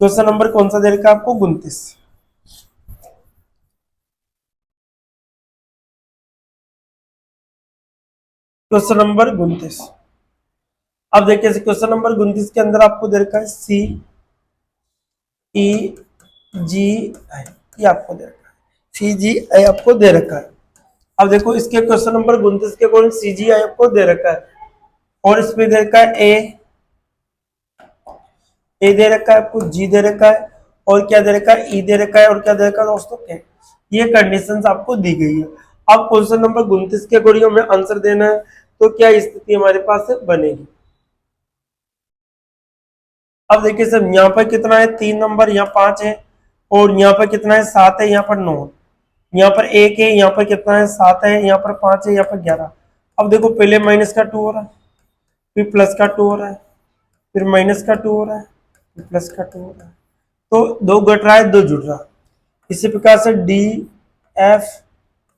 क्वेश्चन नंबर कौन सा दे रखा है आपको 29, क्वेश्चन नंबर 29। अब देखिए क्वेश्चन नंबर 29 के अंदर आपको दे रखा है सी ई जी आई, ये आपको दे रखा है सी जी आई आपको दे रखा है। अब देखो इसके क्वेश्चन नंबर 29 के अकॉर्डिंग सी जी आई आपको दे रखा है और इसमें दे रखा है ए दे रखा है आपको, जी दे रखा है और क्या दे रखा है ई दे रखा है और क्या दे रखा है दोस्तों के, ये कंडीशंस आपको दी गई है। अब क्वेश्चन नंबर 29 के अकॉर्डिंग हमें आंसर देना है, तो क्या स्थिति हमारे पास बनेगी। अब देखिए सर यहाँ पर कितना है 3 नंबर, यहाँ 5 है और यहाँ पर कितना है 7 है, यहाँ पर 9, यहाँ पर 1 है, यहाँ पर कितना है 7 है, यहाँ पर 5 है, यहाँ पर 11। अब देखो पहले माइनस का 2 हो रहा है, फिर प्लस का 2 हो रहा है, फिर माइनस का 2 हो रहा है, फिर प्लस का 2 हो रहा है, तो 2 घट रहा है 2 जुड़ रहा है। इसी प्रकार से डी एफ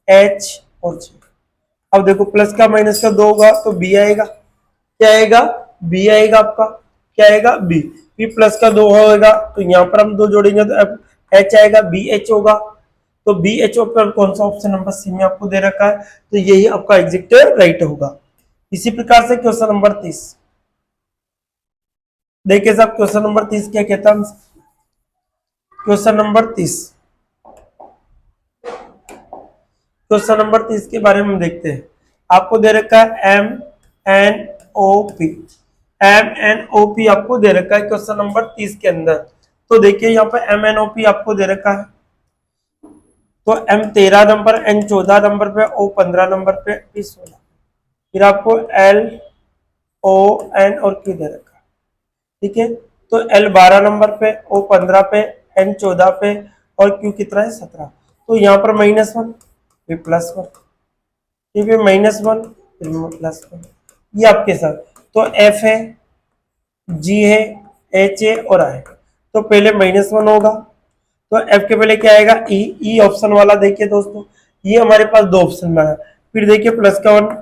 H और G। अब देखो प्लस का माइनस का 2 होगा तो B आएगा, क्या आएगा, B आएगा आपका, क्या आएगा, B। फिर प्लस का 2 होगा तो यहाँ पर हम 2 जोड़ेंगे तो H आएगा, BH होगा। तो BH पर कौन सा ऑप्शन नंबर सी में आपको दे रखा है, तो यही आपका एग्जैक्ट राइट होगा। इसी प्रकार से क्वेश्चन नंबर 30 देखिए साहब, क्वेश्चन नंबर 30 क्या कहता है, क्वेश्चन नंबर 30, क्वेश्चन नंबर 30 के बारे में देखते हैं। आपको दे रखा है MNOP, MNOP आपको दे रखा है क्वेश्चन नंबर 30 के अंदर। तो देखिए यहाँ पर MNOP आपको दे रखा है, तो M 13 नंबर, N 14 नंबर पे, O 15 नंबर पे, P 16, फिर आपको L O N और Q दे रखा है, ठीक है। तो L 12 नंबर पे, O 15 पे, N 14 पे और Q कितना है 17। तो यहाँ पर -1 फिर +1, फिर -1 फिर +1, ये आपके साथ। तो F है, G है, H है और I है। तो पहले -1 होगा, तो F के पहले क्या आएगा, E ऑप्शन वाला। देखिए दोस्तों, ये हमारे पास 2 ऑप्शन में है। फिर देखिए प्लस का 1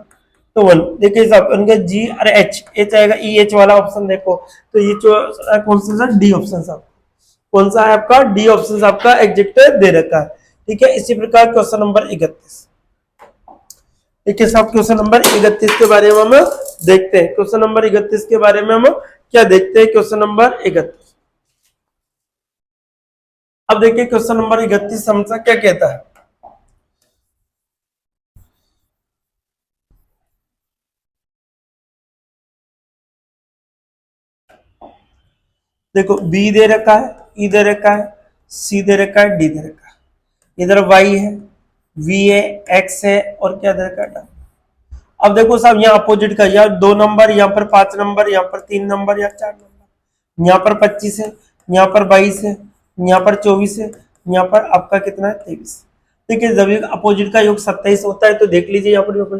तो 1, देखिए साहब उनके G और H आएगा, EH वाला ऑप्शन देखो। तो ये जो कौन सा, डी ऑप्शन साहब, कौन सा है आपका, डी ऑप्शन आपका एग्जैक्ट दे रखा है, ठीक है। इसी प्रकार क्वेश्चन नंबर 31, देखिए साहब क्वेश्चन नंबर 31 के बारे में हम देखते हैं। क्वेश्चन नंबर 31 के बारे में हम क्या देखते हैं, क्वेश्चन नंबर 31। अब देखिए क्वेश्चन नंबर 31 हमसे क्या कहता है। देखो बी दे रखा है, ई दे रखा है, सी दे रखा है, डी दे रखा है, इधर वाई है, वी है, एक्स है और क्या दे रखा है। अब देखो साहब यहाँ अपोजिट का, यहाँ 2 नंबर, यहाँ पर 5 नंबर, यहाँ पर 3 नंबर या 4 नंबर, यहाँ पर 25 है, यहाँ पर 22 है, यहाँ पर 24 है, यहाँ पर आपका कितना है 23। देखिए जब अपोजिट का योग 27 होता है तो देख लीजिए यहाँ पर।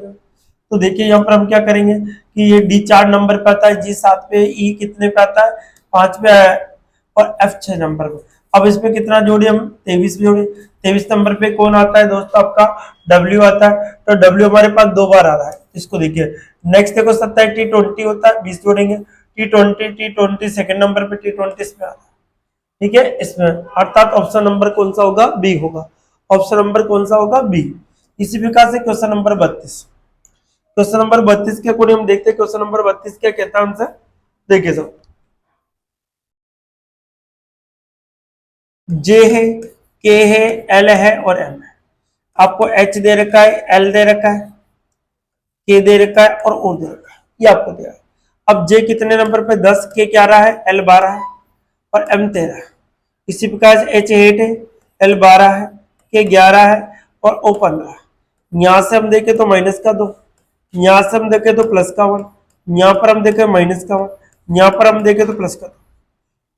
तो देखिए यहाँ पर हम क्या करेंगे कि ये डी 4 नंबर पे आता है, जी 7 पे, ई कितने पे आता है 5 पे है और एफ 6 नंबर पे। अब इसमें कितना जोड़े हम, 23 जोड़े। 23 नंबर पे कौन आता है दोस्तों, आपका डब्ल्यू आता है। तो डब्ल्यू हमारे पास 2 बार आ रहा है, इसको देखिए। नेक्स्ट देखो 27 T20 होता है, 20 जोड़ेंगे। T20 सेकंड नंबर पे, T20 इसमें आता है, ठीक है। इसमें अर्थात ऑप्शन नंबर कौन सा होगा, बी होगा। ऑप्शन नंबर कौन सा होगा, बी। इसी प्रकार से क्वेश्चन नंबर 32, क्वेश्चन नंबर 32 के अकॉर्डिंग हम देखते हैं क्वेश्चन नंबर 32 क्या कहता है आंसर। देखिए सर, जे है, के है, एल है और एम है। आपको एच दे रखा है, एल दे रखा है, के दे रखा है और ओ दे रखा है, ये आपको दिया है। अब जे कितने नंबर पे, 10, के क्या रहा है, एल 12 है और एम 13 है। इसी प्रकार से एच 8 है, एल 12 है, के 11 है और ओ 15 है। यहां से हम देखें तो -2, यहां से हम देखें तो +1, यहां पर हम देखें -1, यहां पर हम देखें तो +2।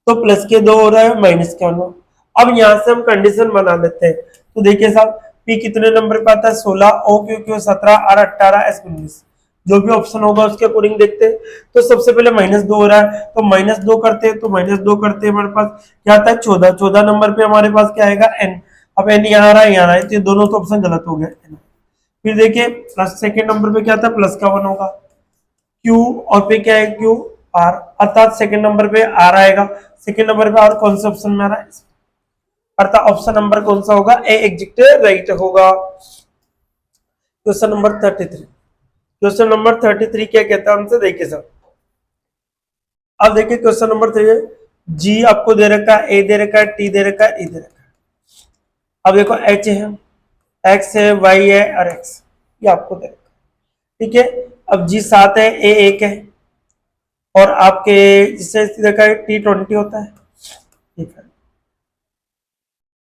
तो प्लस के 2 हो रहा है, माइनस का 9। अब यहां से हम कंडीशन बना लेते हैं। तो देखिए साहब पी कितने नंबर पे आता है, 16, O Q Q 17, R 18, S 19। जो भी ऑप्शन होगा उसके अकॉर्डिंग देखते हैं। तो सबसे पहले -2 हो रहा है, तो -2 करते हैं, तो -2 करते हैं, हमारे पास क्या आता है 14। 14 नंबर पे हमारे पास क्या आएगा, एन। अब एन यहाँ आ रहा है, यहाँ आ रहा है, तो ये दोनों तो ऑप्शन गलत हो गए। फिर देखिए प्लस सेकेंड नंबर पे क्या आता है, +1 होगा। क्यू और पे क्या है, क्यू आर, अर्थात सेकंड नंबर पे आर आएगा। सेकंड नंबर पे आर कौन से ऑप्शन में आ रहा है, अर्थात ऑप्शन नंबर कौन सा होगा, ए एग्जिट राइट होगा। क्वेश्चन नंबर 33, क्वेश्चन नंबर 33 क्या कहता है हमसे, देखिए सर। अब देखिए क्वेश्चन नंबर 3, जी आपको दे रखा है, ए दे रखा है, टी दे रखा है, ई दे रखा है। अब देखो एच है, एक्स है, वाई है और एक्स, ये आपको दे रखा है, ठीक है। अब जी 7 है, ए 1 है और आपके जिससे देखा है T20 होता है, ठीक है।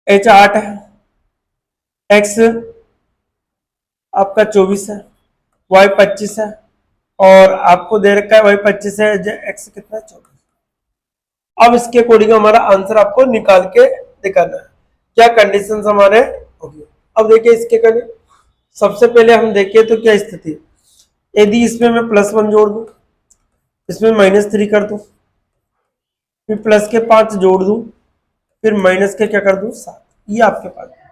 एच 8 है, एक्स आपका 24 है, वाई 25 है और आपको दे रखा है वाई 25 है, एक्स कितना है 24। अब इसके अकॉर्डिंग हमारा आंसर आपको निकाल के दिखाना है, क्या कंडीशंस हमारे होगी। अब देखिए इसके करने सबसे पहले हम देखिए तो क्या स्थिति, यदि इसमें मैं +1 जोड़ दूं, इसमें -3 कर दूं, फिर प्लस के 5 जोड़ दूं, फिर माइनस के क्या कर दूं 7, ये आपके पास है।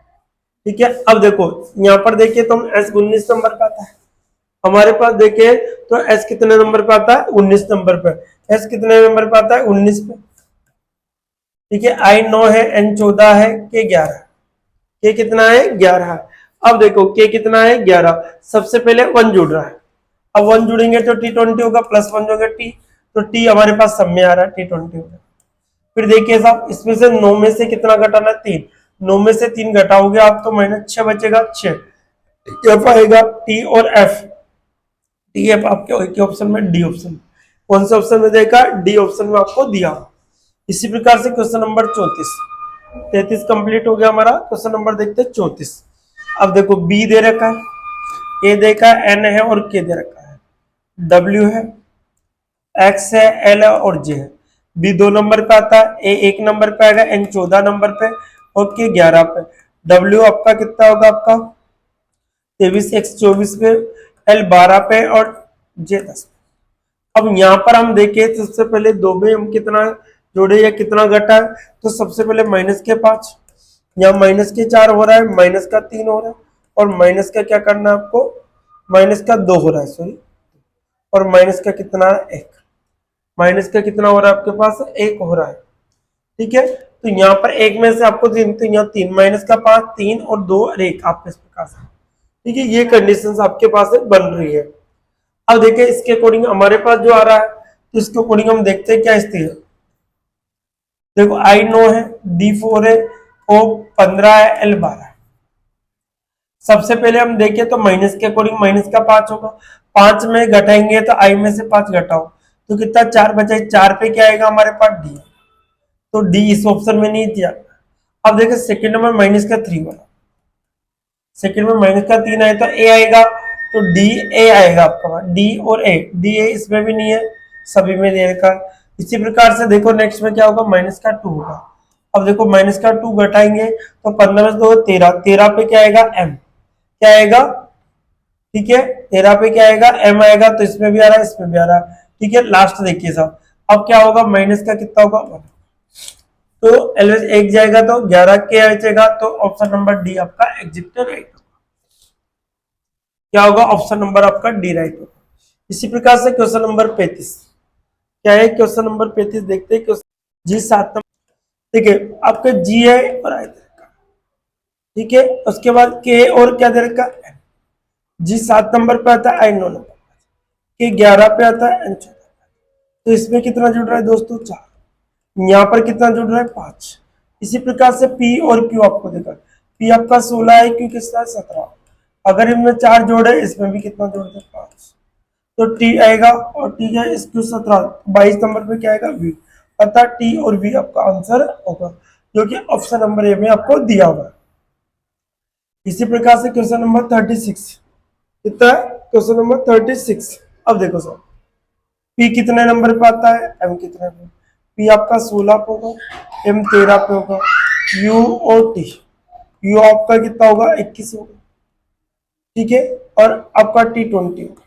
ठीक है। अब देखो यहाँ पर देखिए तो हम एस 19 नंबर पे आता है हमारे पास, देखिए तो एस कितने नंबर पे आता है 19 नंबर पे, एस कितने नंबर पे आता है 19 पे। ठीक है, आई 9 है, एन 14 है, के 11, के कितना है 11 है। अब देखो के कितना है 11, सबसे पहले 1 जुड़ रहा है, अब 1 जुड़ेंगे तो T20 होगा, +1 जो होगा टी, तो टी हमारे पास सब में आ रहा है T20 होगा। फिर देखिए साहब इसमें से 9 में से कितना घटाना है 3, 9 में से 3 घटाओगे आप तो -6 बचेगा 6, एफ आएगा, टी और एफ, टी एफ आपके एक ऑप्शन में, डी ऑप्शन, कौन से ऑप्शन में देखा, डी ऑप्शन में आपको दिया। इसी प्रकार से क्वेश्चन नंबर 34, 33 कंप्लीट हो गया हमारा। क्वेश्चन नंबर देखते हैं 34। अब देखो बी दे रखा है, ए देखा है, एन है और के दे रखा है, डब्ल्यू है, एक्स है, एल है और जे है। बी 2 नंबर पे आता है, ए 1 नंबर पे आएगा, एन 14 नंबर पे और के 11 पे। डब्ल्यू आपका कितना होगा, आपका 23, एक्स 24 पे, एल 12 पे और जे 10 पे। अब यहाँ पर हम देखें तो सबसे पहले 2 में हम कितना जोड़े या कितना घटा है, तो सबसे पहले -5, यहाँ -4 हो रहा है, -3 हो रहा है और माइनस का क्या करना है आपको, -2 हो रहा है, सॉरी, और माइनस का कितना है 1, माइनस का कितना हो रहा है आपके पास 1 हो रहा है। ठीक है, तो यहाँ पर 1 में से आपको 3, तो यहाँ 3 -5, 3 और 2 और 1 आपके इस प्रकार से। ठीक है, ये कंडीशंस आपके पास बन रही है। अब देखिए इसके अकॉर्डिंग हमारे पास जो आ रहा है, तो इसके अकॉर्डिंग हम देखते हैं क्या स्थिति है। देखो आई 9 है, डी 4 है, ओ 15 है, एल 12 है। सबसे पहले हम देखें तो माइनस के अकॉर्डिंग -5 होगा, 5 में घटाएंगे तो आई में से 5 घटाओ तो कितना 4 बचा, 4 पे क्या आएगा हमारे पास डी, तो डी इस ऑप्शन में नहीं दिया। अब देखिए सेकंड में -3 वाला, सेकंड में -3 आए तो ए आएगा, तो डी ए आएगा आपका पास, डी और ए, डी ए इसमें भी नहीं है, सभी में दे रखा। इसी प्रकार से देखो नेक्स्ट में क्या होगा, -2 होगा। अब देखो -2 घटाएंगे तो 15 से 2 13, 13 पे क्या आएगा एम, क्या आएगा, ठीक है 13 पे क्या आएगा एम आएगा, तो इसमें भी आ रहा है इसमें भी आ रहा है। ठीक है, लास्ट देखिए साहब, अब क्या होगा माइनस का कितना होगा 1, तो एलवेज 1 जाएगा तो 11 के बचेगा, तो ऑप्शन नंबर डी आपका एग्जिट राइट होगा। क्या होगा, ऑप्शन नंबर आपका डी राइट होगा। इसी प्रकार से क्वेश्चन नंबर 35 क्या है, क्वेश्चन नंबर 35 देखते हैं। क्वेश्चन जी 7 नंबर, ठीक है आपका जी है और आई दे रखा, ठीक है उसके बाद के और क्या दे रखा, जी 7 नंबर पे आता है, आई 9 नंबर, के 11 पे आता है, एन 14, तो इसमें कितना जुड़ रहा है दोस्तों 4, यहाँ पर कितना जुड़ रहा है 5। इसी प्रकार से पी और क्यू आपको देखा, पी आपका 16 है, क्यू कितना है 17, अगर इनमें 4 जोड़े इसमें भी कितना जोड़ दे 5, तो टी आएगा, और टी है इसको 17, 22 नंबर पे क्या आएगा वी, अर्थात टी और वी आपका आंसर होगा, जो कि ऑप्शन नंबर ए में आपको दिया हुआ। इसी प्रकार से क्वेश्चन नंबर 36 कितना है, क्वेश्चन नंबर 36। अब देखो सर पी कितने नंबर पे आता है, एम कितने पे, पी आपका 16 पे होगा, एम 13 पे होगा, यू और टी, यू आपका कितना होगा 21 होगा, ठीक है, और आपका टी 20 होगा।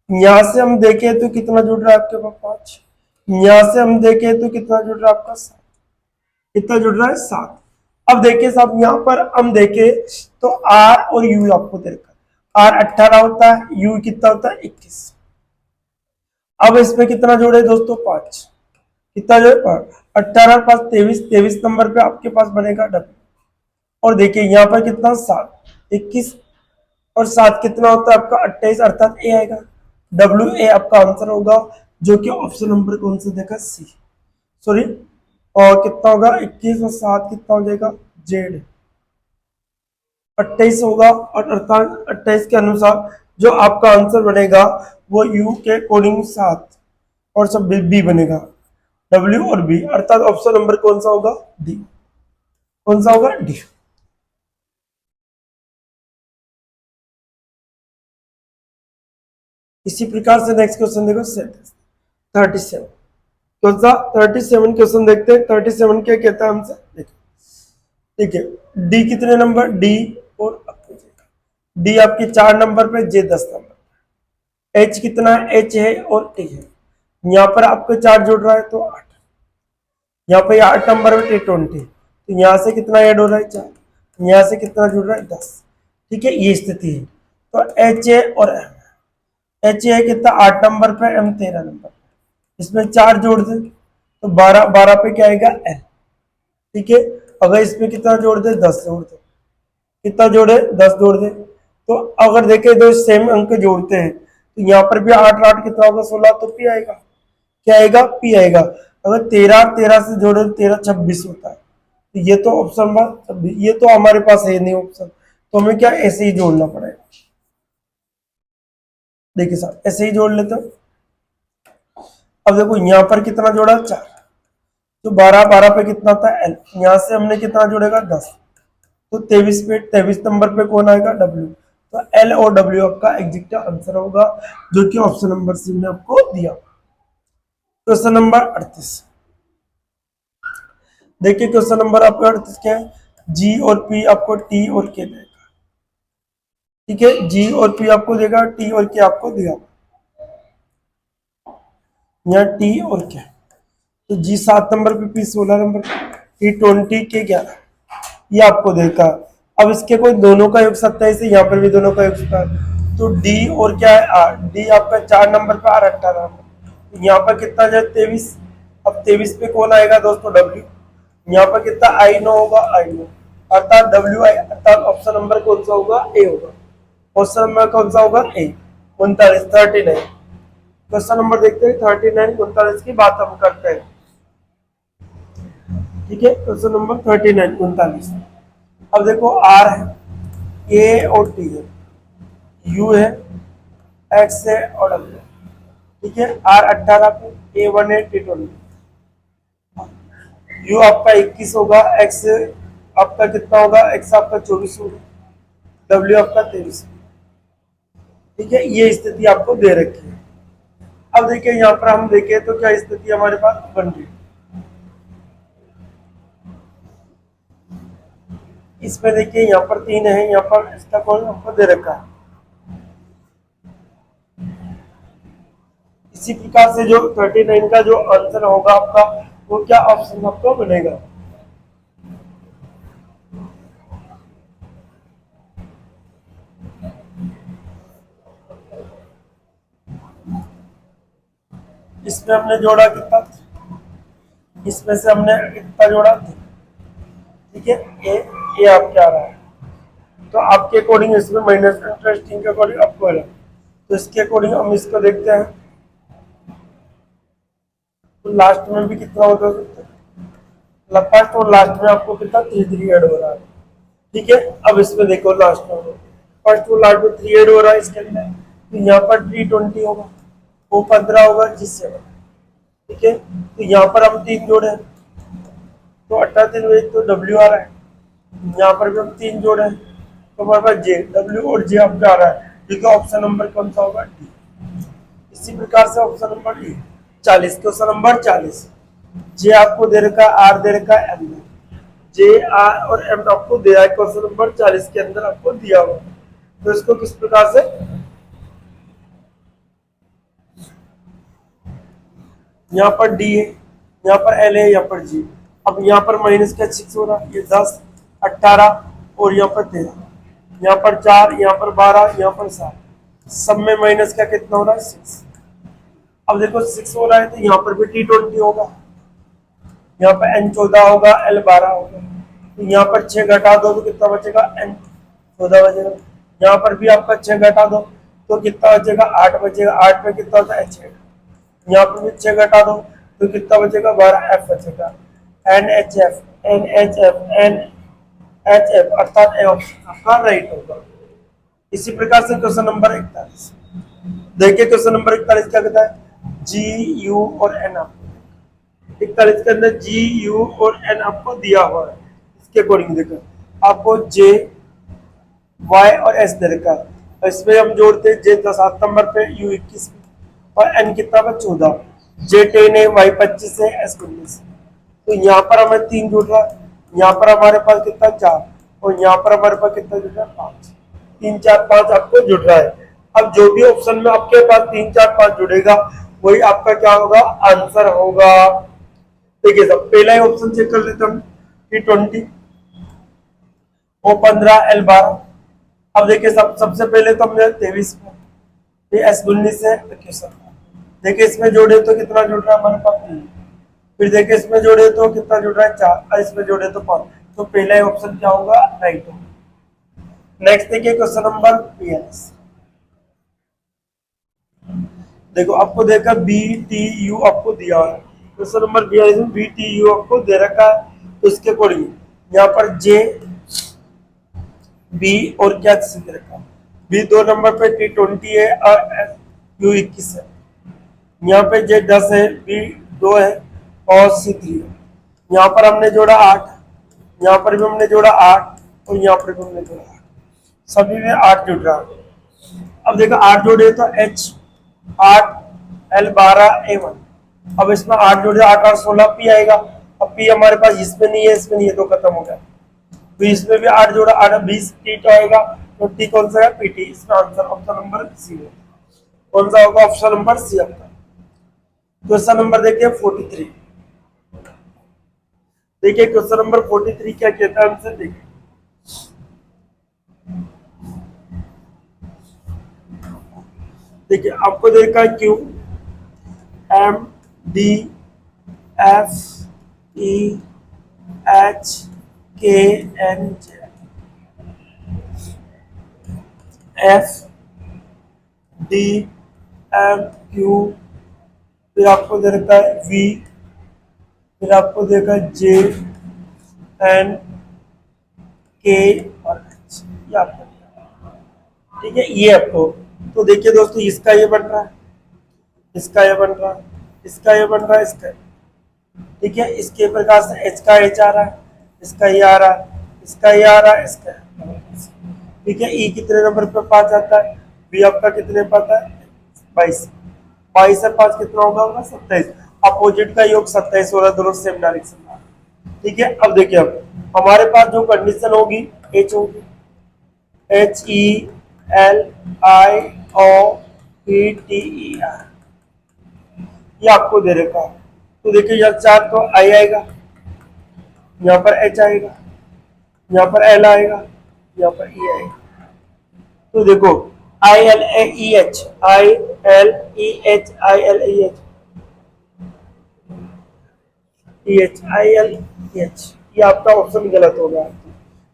यहां से हम देखें तो कितना जुड़ रहा है आपके पास 5, यहां से हम देखें तो कितना जुड़ रहा है आपका 7, कितना जुड़ रहा है 7। अब देखिए साहब यहाँ पर हम देखें तो आर और यू आपको दे रखा है, आर 18 होता है, यू कितना होता है 21। अब इसमें कितना जोड़े दोस्तों 5, कितना जोड़े 18 पास 23, 23 नंबर पे आपके पास बनेगा डब्ल्यू, और देखिए यहाँ पर कितना 7, 21 और 7 कितना होता है आपका 28, अर्थात ए आएगा, डब्ल्यू ए आपका आंसर होगा, जो कि ऑप्शन नंबर कौन सा देखा सी, सॉरी, और कितना होगा 21 और 7 कितना हो जाएगा जेड, 28 होगा, और अर्थात 28 के अनुसार जो आपका आंसर बनेगा वो यू के अकॉर्डिंग 7 और सब बी बनेगा, डब्ल्यू और बी, अर्थात ऑप्शन नंबर कौन सा होगा डी, कौन सा होगा डी। इसी प्रकार से नेक्स्ट क्वेश्चन देखो 37, कौन सा 37 क्वेश्चन देखते हैं। 37 क्या कहता है हमसे, देखो ठीक है, डी कितने नंबर, डी और डी आपके 4 नंबर पे, जे 10 नंबर, एच कितना है, एच है और टी है, यहाँ पर आपको 4 जुड़ रहा है तो 8, यहाँ पे 8 नंबर पे T20, तो यहाँ से कितना ऐड हो रहा है 4, यहाँ से कितना जुड़ रहा है 10। ठीक है, ये स्थिति है। तो एच ए और एम, एच ए कितना 8 नंबर पे, एम 13 नंबर पे, इसमें 4 जोड़ दे तो 12, 12 पे क्या आएगा एल। ठीक है, अगर इसमें कितना जोड़ दे 10 जोड़ दे, कितना जोड़े 10 जोड़ दे। तो अगर देखे दो सेम अंक जोड़ते हैं तो यहाँ पर भी 8 8 कितना होगा 16, तो पी आएगा, क्या आएगा पी आएगा। अगर 13 13 से जोड़े 13 26 होता है, तो ये तो ऑप्शन नंबर 26, ये तो हमारे पास है नहीं ऑप्शन, तो हमें क्या ऐसे ही जोड़ना पड़ेगा। देखिए साहब ऐसे ही जोड़ लेते हो। अब देखो यहाँ पर कितना जोड़ा 4, तो 12 12 पे कितना था एल, यहाँ से हमने कितना जोड़ेगा 10, तो 23 पे 23 नंबर पे कौन आएगा डब्ल्यू। तो एल और डब्ल्यू आपका एग्जैक्ट आंसर होगा, जो कि ऑप्शन नंबर सी में आपको दिया। क्वेश्चन नंबर 38, देखिए क्वेश्चन नंबर आपका 38 क्या है, जी और पी आपको टी और के देगा। ठीक है, जी और पी आपको देगा, टी और के आपको दिया, यहाँ टी और के। तो जी 7 नंबर पे, पी 16 नंबर पे, टी 20, के 11, ये आपको देखा। अब इसके कोई दोनों का योग 27 है, यहाँ पर भी दोनों का योग 27, तो डी और क्या है आर, डी आपका 4 नंबर पे, आर 18 नंबर, यहाँ पर कितना जाए 23। अब 23 पे कौन आएगा दोस्तों डब्ल्यू, यहाँ पर कितना आई नो होगा, आई नो, अर्थात डब्ल्यू आई, अर्थात ऑप्शन नंबर कौन सा होगा ए होगा। ऑप्शन नंबर कौन सा होगा ए, 39 39। क्वेश्चन नंबर देखते हैं 39 39 की बात हम करते हैं। ठीक है, क्वेश्चन नंबर 39 39। अब देखो आर है, ए और टी है, यू है, एक्स है और डब्ल्यू। ठीक है, आर 18 पे, ए 1 है, टी 20, यू आपका 21 होगा, एक्स आपका कितना होगा, एक्स आपका 24 होगा, डब्ल्यू आपका 23। ठीक है, ये स्थिति आपको दे रखी है। अब देखिए यहाँ पर हम देखें तो क्या स्थिति हमारे पास बन रही है। इसमें देखिए यहाँ पर 3 है, यहाँ पर इसका कौन हमको दे रखा है। इसी प्रकार से जो 39 का जो आंसर होगा आपका, वो क्या ऑप्शन आपका बनेगा। इसमें हमने जोड़ा कितना, इसमें से हमने कितना जोड़ा, ठीक है, ये आपके आ रहा है। तो आपके अकॉर्डिंग इसमें माइनस इंटरेस्टिंग के अकॉर्डिंग आपको है, तो इसके अकॉर्डिंग हम इसको देखते हैं। तो लास्ट में भी कितना होता है, फर्स्ट और लास्ट में आपको कितना 3 3 ऐड हो रहा है। ठीक है, अब इसमें देखो लास्ट में फर्स्ट और लास्ट में 3 ऐड हो रहा है इसके अंदर, तो यहाँ पर 320 होगा, वो 15 होगा, जिससे ठीक है, तो यहाँ पर हम 3 जोड़े तो 18 हुए, तो डब्ल्यू आ रहा है। यहाँ पर भी हम 3 जोड़े तो हमारे पास जे, डब्ल्यू और जे आपका आ रहा है, ठीक है, ऑप्शन नंबर कौन सा होगा डी। इसी प्रकार से option number D 40, question number 40, जे आपको दे रखा, आर दे रखा, एम दे, जे आर और एम आपको दिया है क्वेश्चन नंबर 40 के अंदर आपको दिया हुआ। तो इसको किस प्रकार से, यहाँ पर डी है, यहाँ पर एल है, यहाँ पर जी। अब यहाँ पर माइनस का 6 हो रहा है, ये 10 18 और यहाँ पर 13, यहाँ पर 4, यहाँ पर 12, यहाँ पर 7, सब में माइनस का कितना हो रहा है 6। अब देखो 6 हो रहा है, तो यहाँ पर भी T20 होगा, यहाँ पर N14 होगा, L12 होगा, तो यहाँ पर 6 घटा दो तो कितना बचेगा N14 बचेगा। यहाँ पर भी आपका 6 घटा दो तो कितना बचेगा 8 बचेगा, 8 में कितना होता है H8, यहाँ पर भी 6 घटा दो तो कितना बचेगा 12, F बचेगा, NHF NHF NHF, अर्थात ए ऑप्शन आपका राइट होगा। इसी प्रकार से क्वेश्चन नंबर 41, देखिए क्वेश्चन नंबर 41 क्या कहता है, जी यू और एन आपको 41 के अंदर जी यू और एन आपको दिया हुआ है। इसके अकॉर्डिंग देखो आपको जे वाई और एस दे रखा है, तो इसमें हम जोड़ते हैं जे 7 नंबर पे, यू 21 और एन कितना है 14, जे 10 है, वाई 25 है, एस 19। तो यहाँ पर हमें 3 जुड़ रहा है, यहाँ पर हमारे पास कितना 4 और यहाँ पर हमारे पास कितना जुड़ रहा है 5, 3 4 5 आपको जुड़ रहा है। अब जो भी ऑप्शन में आपके पास 3 4 5 जुड़ेगा वही आपका क्या होगा आंसर होगा। देखिए सब पहला ही ऑप्शन चेक कर लेते हम T20, O 15 L 12। अब देखिए सबसे पहले तो हमने 23 में, ये S 19 है, देखिए इसमें जोड़े तो कितना जुड़ रहा है हमारे पास 3, फिर देखिए इसमें जोड़े तो कितना जुड़ रहा है 4, और इसमें जोड़े तो 5, तो पहला ऑप्शन क्या होगा, राइट होगा। नेक्स्ट देखिए क्वेश्चन नंबर 42। देखो आपको देखा बी टी यू आपको दिया है, क्वेश्चन नंबर 42 में बी टी यू आपको दे रखा है, तो इसके अकॉर्डिंग यहाँ पर जे बी और क्या दे रखा है, बी 2 नंबर पे T20 है और यू 21 है, यहाँ पे जे 10 है, बी 2 है और सी 3 है। यहाँ पर हमने जोड़ा 8, यहाँ पर भी हमने जोड़ा 8 और यहाँ पर भी हमने जोड़ा 8, सभी में 8 जुड़ रहा है। अब देखो 8 जोड़े तो H 8 L 12 A1, अब इसमें 8 जोड़े 8 और 16 पी आएगा। अब पी हमारे पास इसमें नहीं है, इसमें नहीं है, तो खत्म हो गया। तो इसमें भी 8 जोड़ा 8 20 टी तो आएगा, तो टी कौन सा है, पीटी। इसका आंसर ऑप्शन नंबर सी है। कौन सा होगा, ऑप्शन नंबर सी आपका। क्वेश्चन नंबर देखिए 43। देखिए क्वेश्चन नंबर 43 क्या कहता है आंसर देखिए, देखिए आपको देखा है Q M D F E H K N F D M Q, फिर आपको दे रखा है वी, फिर आपको देखा है जे एन के और एच, ये आपको, ठीक है, ये आपको। तो देखिए दोस्तों इसका ये बन रहा है, इसका ये बन रहा है, इसका ये बन रहा है, इसका, ठीक है, इसके प्रकार से एच का एच आ रहा है, इसका ये आ रहा है, इसका ये आ रहा है, इसका, ठीक है। ई कितने नंबर पे 5 आता है, बी आपका कितने पे आता है 22, 22 से 5 कितना होगा 27, अपोजिट का योग 27 हो रहा है, दोनों सेम डायरेक्शन में, ठीक है। अब देखिए अब हमारे पास जो कंडीशन होगी एच होगी, H E L I O P T E R, ये आपको दे रखा है। तो देखिए यहाँ 4 तो आई आएगा, यहाँ पर एच आएगा, यहाँ पर एल आएगा, यहाँ पर ई आएगा। तो देखो I L E H, I L E H, I L E H, E H, I L E H, ये आपका ऑप्शन गलत हो गया,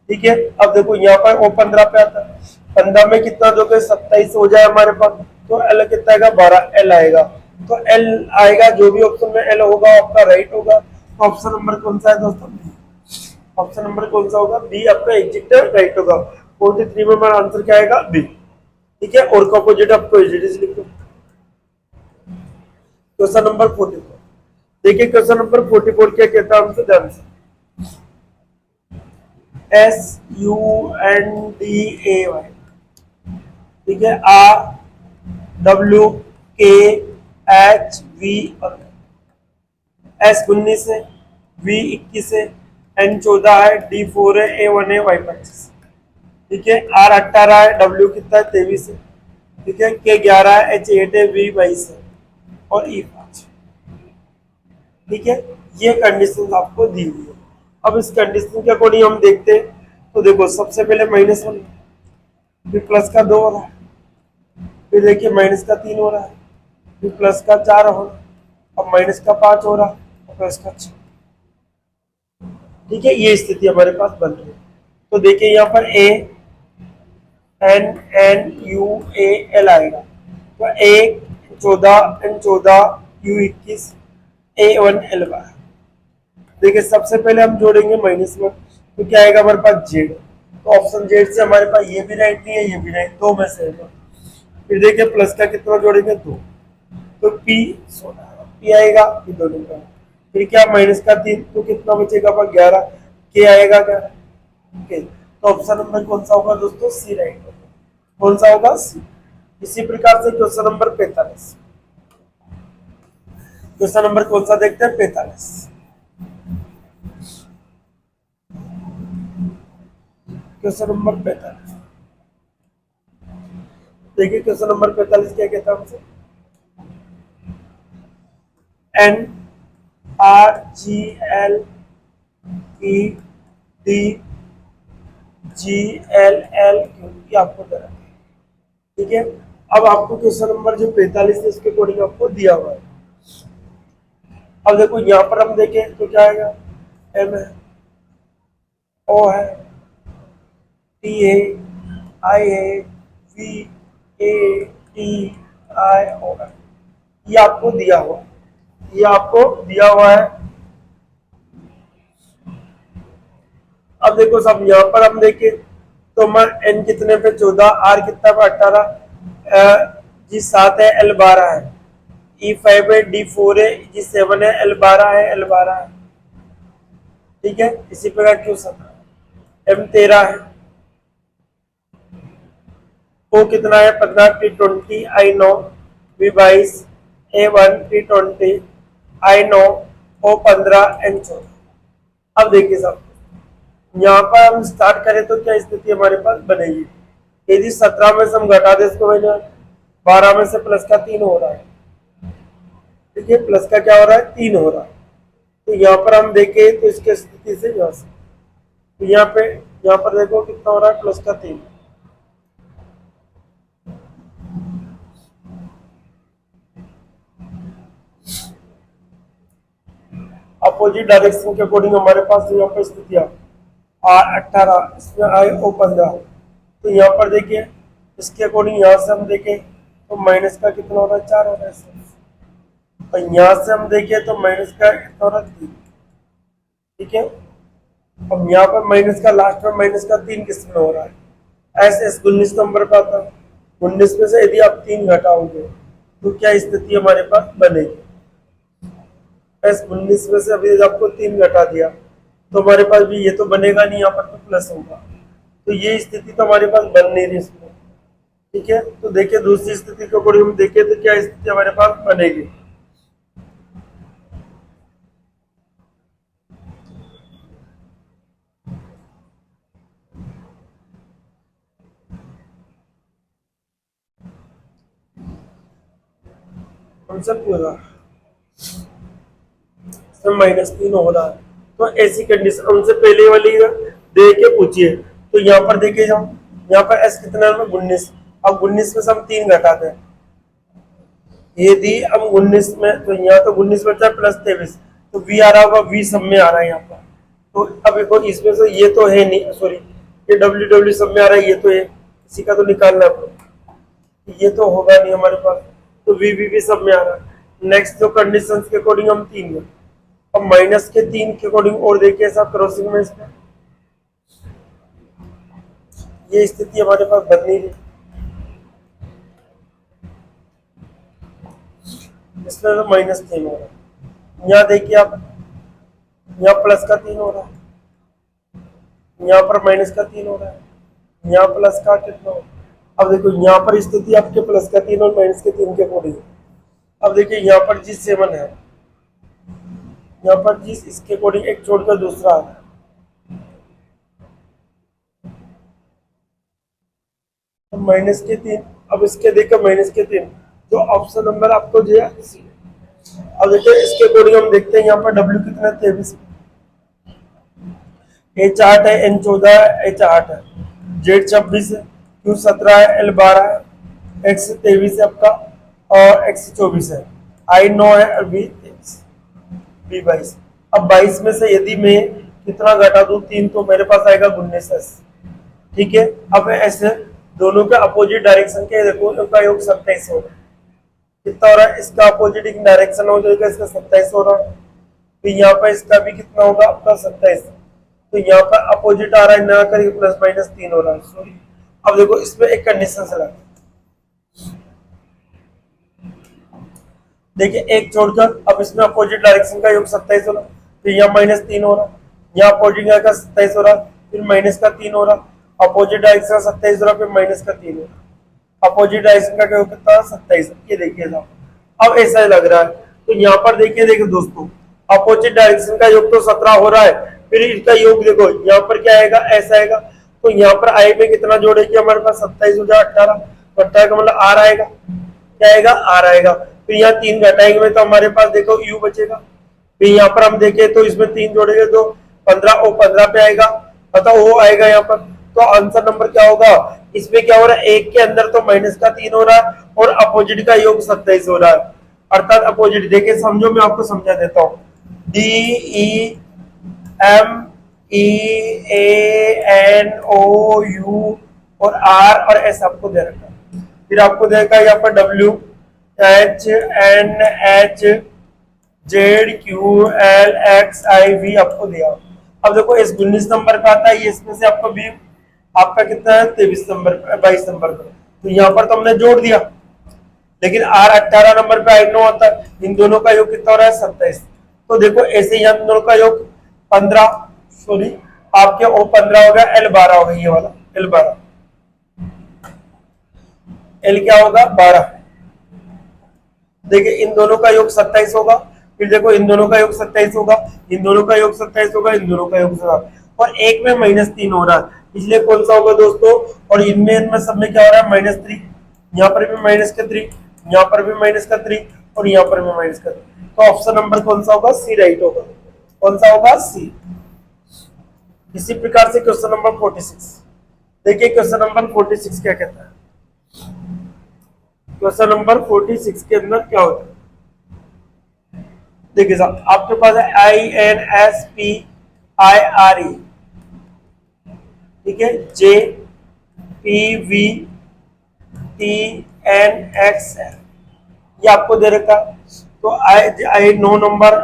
ठीक है। अब देखो यहाँ पर ओ 15 पे आता है, 15 में कितना दोगे 27 हो जाए हमारे पास, तो एल कितना आएगा 12 एल आएगा, तो एल आएगा, जो भी ऑप्शन में एल होगा आपका राइट होगा। तो ऑप्शन नंबर कौन सा है दोस्तों, ऑप्शन नंबर कौन सा होगा, बी आपका एग्जिट राइट होगा। 43 में हमारा आंसर क्या आएगा, बी, ठीक है। और का अपोजिट आपको एजिटिस लिख दो। क्वेश्चन नंबर 44 देखिए, क्वेश्चन नंबर 44 क्या कहता है हमसे, ध्यान से, S U N D A Y, ठीक है, R W K H V और एस 19 है, वी 21 है, एन 14 है, डी 4 है, ए 1 है, वाई 25, ठीक है। आर 18 है, डब्ल्यू कितना है 23 है, ठीक है, के 11 है, एच 8 है, वी 22 है और ई 5, ठीक है। ये कंडीशन आपको दी हुई है। अब इस कंडीशन के अकॉर्डिंग हम देखते हैं, तो देखो सबसे पहले -1, फिर प्लस का 2 हो रहा है, फिर देखिए माइनस का 3 हो रहा है, फिर प्लस का 4 हो रहा है, अब माइनस का 5 हो रहा है और प्लस का 6, ठीक है। ये स्थिति हमारे पास बन रही है। तो देखिए यहाँ पर A N N U A L आएगा, तो A 14 N 14 U 21 A 1 L 12। देखिए सबसे पहले हम जोड़ेंगे -1, तो क्या आएगा हमारे पास जेड, तो ऑप्शन जेड से हमारे पास ये भी राइट नहीं है, ये भी राइट, दो में से है। फिर देखिए प्लस का कितना जोड़ेंगे 2, तो पी 16 पी आएगा, फिर दोनों का, फिर क्या माइनस का 3, तो कितना बचेगा 11, के आएगा क्या, के, तो ऑप्शन नंबर कौन सा होगा दोस्तों, सी राइट होगा। कौन सा होगा, सी। इसी प्रकार से क्वेश्चन नंबर 45, क्वेश्चन नंबर कौन सा देखते हैं 45, क्वेश्चन नंबर 45 देखिए, क्वेश्चन नंबर 45 क्या कहता है हमसे, N R G L E D GLLQ ये आपको दे रहा है। ठीक है, अब आपको क्वेश्चन नंबर जो 45 है इसके अकॉर्डिंग आपको दिया हुआ है। अब देखो यहाँ पर हम देखें तो क्या आएगा, M है, O है, T है, I है, V A T I O है, ये आपको दिया हुआ, ये आपको दिया हुआ है। अब देखो सब यहाँ पर हम देखें तो हमारा N कितने पे 14, R कितना पे 18, G 7 है, L 12 है, E 5 है, D 4 है, G 7 है, L 12 है, L 12 है। ठीक है, इसी प्रकार Q 17, M 13 है, O कितना है 15, T 20, I 9, V 22, A 1, T 20, I 9, O 15, N 14। अब देखिए सब यहाँ पर हम स्टार्ट करें तो क्या स्थिति हमारे पास बनेगी, यदि 17 में से हम घटा दें इसको, मैंने 12 में से प्लस का 3 हो रहा है। ठीक है, प्लस का क्या हो रहा है 3 हो रहा है। तो यहाँ पर हम देखें तो इसके स्थिति से यहाँ से तो यहाँ पर देखो कितना हो रहा है, प्लस का 3। अपोजिट डायरेक्शन के अकॉर्डिंग हमारे पास यहाँ पर स्थितियां R18, इसमें I O 15। तो यहाँ पर देखिए इसके अकॉर्डिंग यहाँ से हम देखें तो माइनस का कितना हो रहा है 4 हो रहा है, और यहाँ से हम देखें तो माइनस का कितना हो रहा है 3। ठीक है, अब यहाँ पर माइनस का लास्ट में माइनस का 3 किसमें हो रहा है, SS 19 नंबर का था, 19 में से यदि आप 3 घटाओगे तो क्या स्थिति हमारे पास बनेगी, S 19 में से अभी आपको 3 घटा दिया तो हमारे पास भी ये तो बनेगा नहीं, यहाँ पर तो प्लस होगा, तो ये स्थिति तो हमारे पास बन नहीं रही इसमें। ठीक है, तो देखिए दूसरी स्थिति के अकॉर्डिंग हम देखें तो क्या स्थिति हमारे पास बनेगी। कॉन्सेप्ट होगा -3 हो रहा है, तो ऐसी कंडीशन उनसे पहले वाली दे के पूछिए। तो यहाँ पर देखिए जाओ, यहाँ पर S कितना है 19, अब 19 में से हम 3 घटाते हैं, यदि हम 19 में तो यहाँ तो 19 बचा प्लस 23, तो V आ रहा होगा, V सब में आ रहा है यहाँ पर। तो अब देखो इसमें से ये तो है नहीं, सॉरी ये W सब में आ रहा है, ये तो है, इसी का तो निकालना है, ये तो होगा नहीं हमारे पास, तो V सब में आ रहा है। नेक्स्ट जो कंडीशंस के अकॉर्डिंग हम 3 में, अब माइनस के 3 के अकॉर्डिंग और देखिए ऐसा क्रॉसिंग में इसमें ये स्थिति हमारे पास बन नहीं रही, इसमें तो -3 हो रहा है। यहाँ देखिए आप, यहाँ प्लस का 3 हो रहा है, यहाँ पर माइनस का 3 हो रहा है, यहाँ प्लस का कितना हो, अब देखो यहाँ पर स्थिति आपके प्लस का 3 और माइनस के 3 के अकॉर्डिंग। अब देखिए यहाँ पर जी 7 है, यहाँ पर जी इसके अकॉर्डिंग एक छोड़कर दूसरा है, माइनस के 3, अब इसके देखकर माइनस के 3, जो ऑप्शन नंबर आपको दिया। अब देखिए इसके अकॉर्डिंग हम देखते हैं यहाँ पर W कितना 23, H 8 है, N 14 है, H 8 है, Z 26 है, Q 17 है, L 12 है, X 23 है आपका और X 24 है, I 9 है और V 23, B 22। अब 22 में से यदि मैं कितना घटा दूं 3 तो मेरे पास आएगा 19S। ठीक है, अब ऐसे दोनों के अपोजिट डायरेक्शन के देखो उनका योग 27 होगा, कितना हो रहा है, इसका अपोजिट डायरेक्शन हो जाएगा, इसका 27 हो रहा है, तो यहाँ पर इसका भी कितना होगा आपका 27, तो यहाँ पर अपोजिट आ रहा है ना करके +-3 हो रहा है, सॉरी। अब देखो इसमें एक कंडीशन से लगा, देखिए एक छोड़कर अब इसमें अपोजिट डायरेक्शन का योग 27 हो रहा, फिर यहाँ -3 हो रहा, यहाँ अपोजिट का 27 हो रहा, फिर माइनस का 3 हो रहा, अपोजिट डायरेक्शन का 27 हो रहा, फिर माइनस का 3 हो रहा, अपोजिट डायरेक्शन का योग कितना 27। ये देखिए अब ऐसा लग रहा है, तो यहाँ पर देखिए दोस्तों अपोजिट डायरेक्शन का योग तो 17 हो रहा है, फिर इसका योग देखो यहाँ पर क्या आएगा, ऐसा आएगा, तो यहाँ पर आई में कितना जोड़ेगी हमारे पास 27 हो जाए 18, तो 18 का मतलब R आएगा, क्या आएगा R आएगा, फिर यहाँ 3 घटाएंगे तो हमारे पास देखो U बचेगा, फिर यहाँ पर हम देखें तो इसमें 3 जोड़ेंगे तो 15 O 15 पे आएगा, अतः O आएगा यहाँ पर, तो आंसर नंबर क्या होगा? इसमें क्या हो रहा है, एक के अंदर तो माइनस का 3 हो रहा है और अपोजिट का योग 27 हो रहा है, अर्थात अपोजिट। देखिए समझो, मैं आपको समझा देता हूँ। DEMEANOU और R और S आपको दे रखा है, फिर आपको दे रखा है यहाँ पर WHNHJQLXIV आपको दिया। अब देखो इस 19 नंबर पे आता है, ये इसमें से आपको भी आपका कितना है, 23 नंबर पे, 22 नंबर पे, तो यहाँ पर तो हमने जोड़ दिया। लेकिन R 18 नंबर पे I9 आता है, इन दोनों का योग कितना हो रहा है, 27। तो देखो ऐसे यहाँ दोनों का योग 15, सॉरी आपके O 15 हो गया, L 12 हो गया, ये वाला L 12, L क्या होगा 12। देखिए इन दोनों का योग 27 होगा, फिर देखो इन दोनों का योग 27 होगा, इन दोनों का योग 27 होगा, इन दोनों का योग 27, और एक में -3 हो रहा है, इसलिए कौन सा होगा दोस्तों? और इनमें सब में क्या हो रहा है, -3, यहाँ पर भी -3, यहाँ पर भी -3 और यहाँ पर भी -3, तो ऑप्शन नंबर कौन सा होगा? सी राइट होगा। कौन सा होगा? सी। इसी प्रकार से क्वेश्चन नंबर 46, देखिए क्वेश्चन नंबर 46 क्या कहता है। क्वेश्चन नंबर 46 के अंदर क्या होता है, देखिए साहब आपके पास है INSPIRE, ठीक है, JPVTNXL, ये आपको दे रखा। तो I 9 number,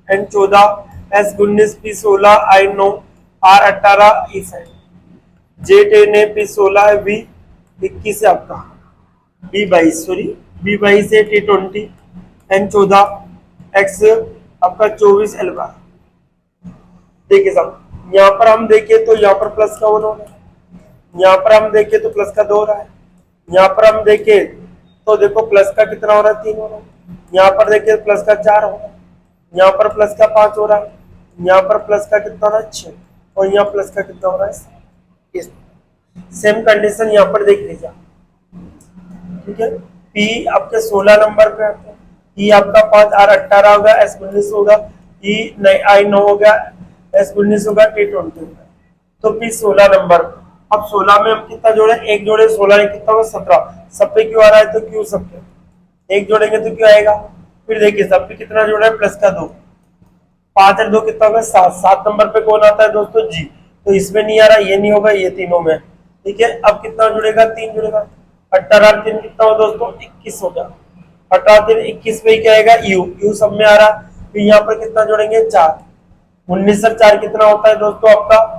N 14, S 19, P 16, I 9, R 18, E 7, J 10 है, P 16 है, V 21 है आपका, B 22, सॉरी B 22 है, T 20, N 14, X आपका 24, L 12। देखिए साहब यहाँ पर हम देखें तो यहाँ पर प्लस का 1 हो रहा है, यहाँ पर हम देखें तो प्लस का 2 हो रहा है, यहाँ पर हम देखें तो देखो प्लस का कितना हो रहा है, 3 हो रहा है, यहाँ पर देखिए प्लस का 4 हो रहा है, यहाँ पर प्लस का 5 हो रहा है, यहाँ पर प्लस का कितना हो रहा है, 6, और यहाँ प्लस का कितना हो रहा है, 7। सेम कंडीशन यहाँ पर देख लीजिए, ठीक है। P आपके 16 नंबर पे आता है, E आपका 5, R 18 होगा, S 19 होगा, E I 9 हो गया, S 19 होगा, T 20 होगा, तो P 16 नंबर। अब 16 में हम कितना जोड़े, एक जोड़े, 16 कितना होगा, 17, सब पे क्यों आ रहा है, तो क्यों सब पे एक जोड़ेंगे तो क्यों आएगा। फिर देखिए सब पे कितना जोड़ा है, प्लस का 2, 5 और 2 कितना होगा, 7, 7 नंबर पे कौन आता है दोस्तों, G, तो इसमें नहीं आ रहा, ये नहीं होगा, ये तीनों में, ठीक है। अब कितना जुड़ेगा, 3 जुड़ेगा, 18 3 कितना हो दोस्तों, 21 होगा, 18 3 21 में क्या आएगा, U सब में आ रहा। फिर यहाँ पर कितना जोड़ेंगे, 4, 19 और 4 कितना होता है दोस्तों आपका,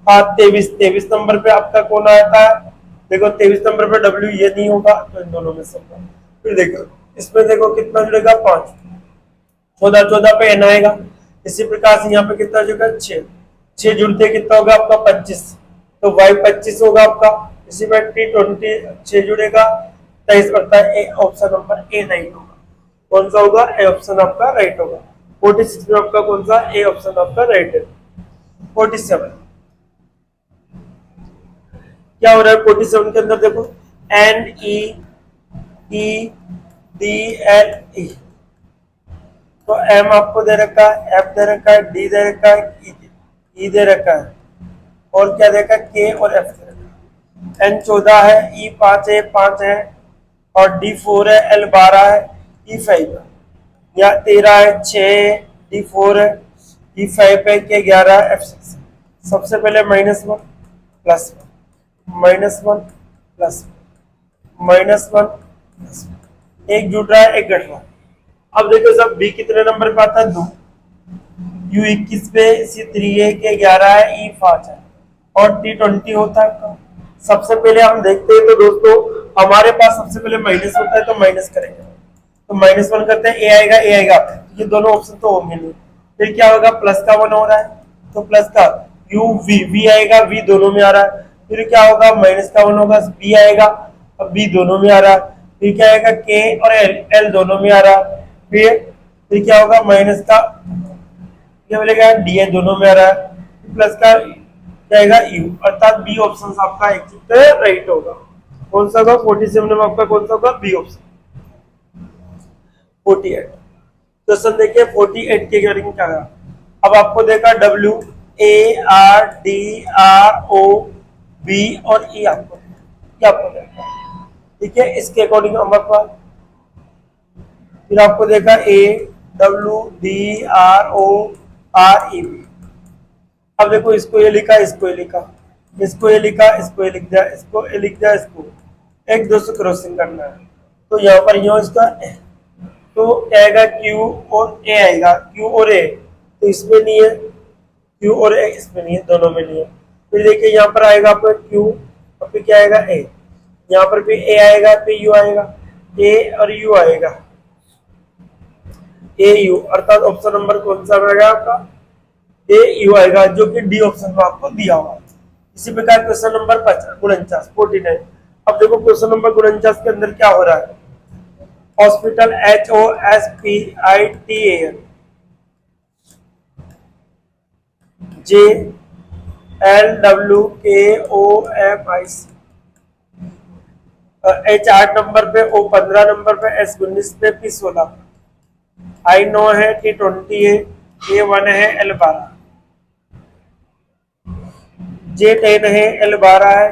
23, 23 नंबर पे आपका कौन आता है, देखो 23 नंबर पे W, ये नहीं होगा, तो इन दोनों में से होगा। फिर देखो इसमें देखो कितना जुड़ेगा, 5, 14 14 पे N आएगा। इसी प्रकार से यहाँ पे कितना जुड़ेगा, 6 जुड़ते कितना होगा आपका, 25, तो Y 25 होगा आपका। इसी में T 20 6 जुड़ेगा, 23 बढ़ता है, ऑप्शन नंबर ए राइट होगा। कौन सा होगा, ए ऑप्शन आपका राइट होगा। 46 में आपका कौन सा, ए ऑप्शन आपका राइट है। 47 क्या हो रहा है, 47 के अंदर देखो NEEDLE, तो M आपको दे रखा है, F दे रखा है, D दे रखा है, E दे रखा है, और क्या दे रखा है, K और F दे रखा है। N 14 है, E 5 है, और D 4 है, L 12 है, E 5 है, या 13 है, 6 D 4 है, E 5 है, K 11 है, F 6। सबसे पहले -1 +1 -1 +1 -1 +1, एक जुड़ रहा है, एक घट रहा है। अब देखो सब B कितने नंबर पे आता है, 2, U 21 पे, C 3 है, K 11 है, E 5 है, और T 20 होता है आपका। सबसे पहले हम देखते हैं तो दोस्तों हमारे पास सबसे पहले माइनस होता है, तो माइनस करेंगे, तो -1 करते हैं, ए आएगा, ये दोनों ऑप्शन तो होंगे नहीं। फिर क्या होगा, प्लस का 1 हो रहा है, तो प्लस का U V आएगा, V दोनों में आ रहा है। फिर क्या होगा, माइनस का 1 होगा, B आएगा, अब B दोनों में आ रहा है। फिर क्या आएगा, K और L दोनों में आ रहा है। फिर क्या होगा, माइनस का क्या बोलेगा, D दोनों में आ रहा है, प्लस का क्या आएगा, U, अर्थात B ऑप्शन आपका एग्जिट राइट होगा। कौन सा होगा, 47 में आपका कौन सा होगा, B ऑप्शन। 48 क्वेश्चन देखिए, 48 के रिगार्डिंग क्या है। अब आपको देखा WARDRO बी और ई आपको देखा, ठीक है। इसके अकॉर्डिंग हमारे पास फिर आपको देखा A W D R O R E B. अब देखो इसको ये लिखा, इसको ये लिखा, इसको ये लिखा, इसको ये लिख दिया, इसको ये लिख दिया, इसको एक दो से क्रॉसिंग करना है। तो यहाँ पर यो इसका तो क्या आएगा क्यू और ए आएगा, क्यू और ए तो इसमें नहीं है, क्यू और ए इसमें नहीं है, दोनों में नहीं है। फिर देखिए यहाँ पर आएगा आपका क्यू और फिर क्या आएगा ए, यहाँ पर भी ए आएगा, फिर यू आएगा, ए और यू आएगा, ए यू, अर्थात ऑप्शन नंबर कौन सा आएगा आपका, ए यू आएगा, जो कि डी ऑप्शन में आपको दिया हुआ। इसी प्रकार क्वेश्चन नंबर 49 49। अब देखो क्वेश्चन नंबर 49 के अंदर क्या हो रहा है, hospital HOSPITAL JLWKOMIC, H 8 number पे, O 15 नंबर पे, S 19 पे, P 16, I 9 है, T 20 है, A 1 है, L 12, J 10 है, L 12 है,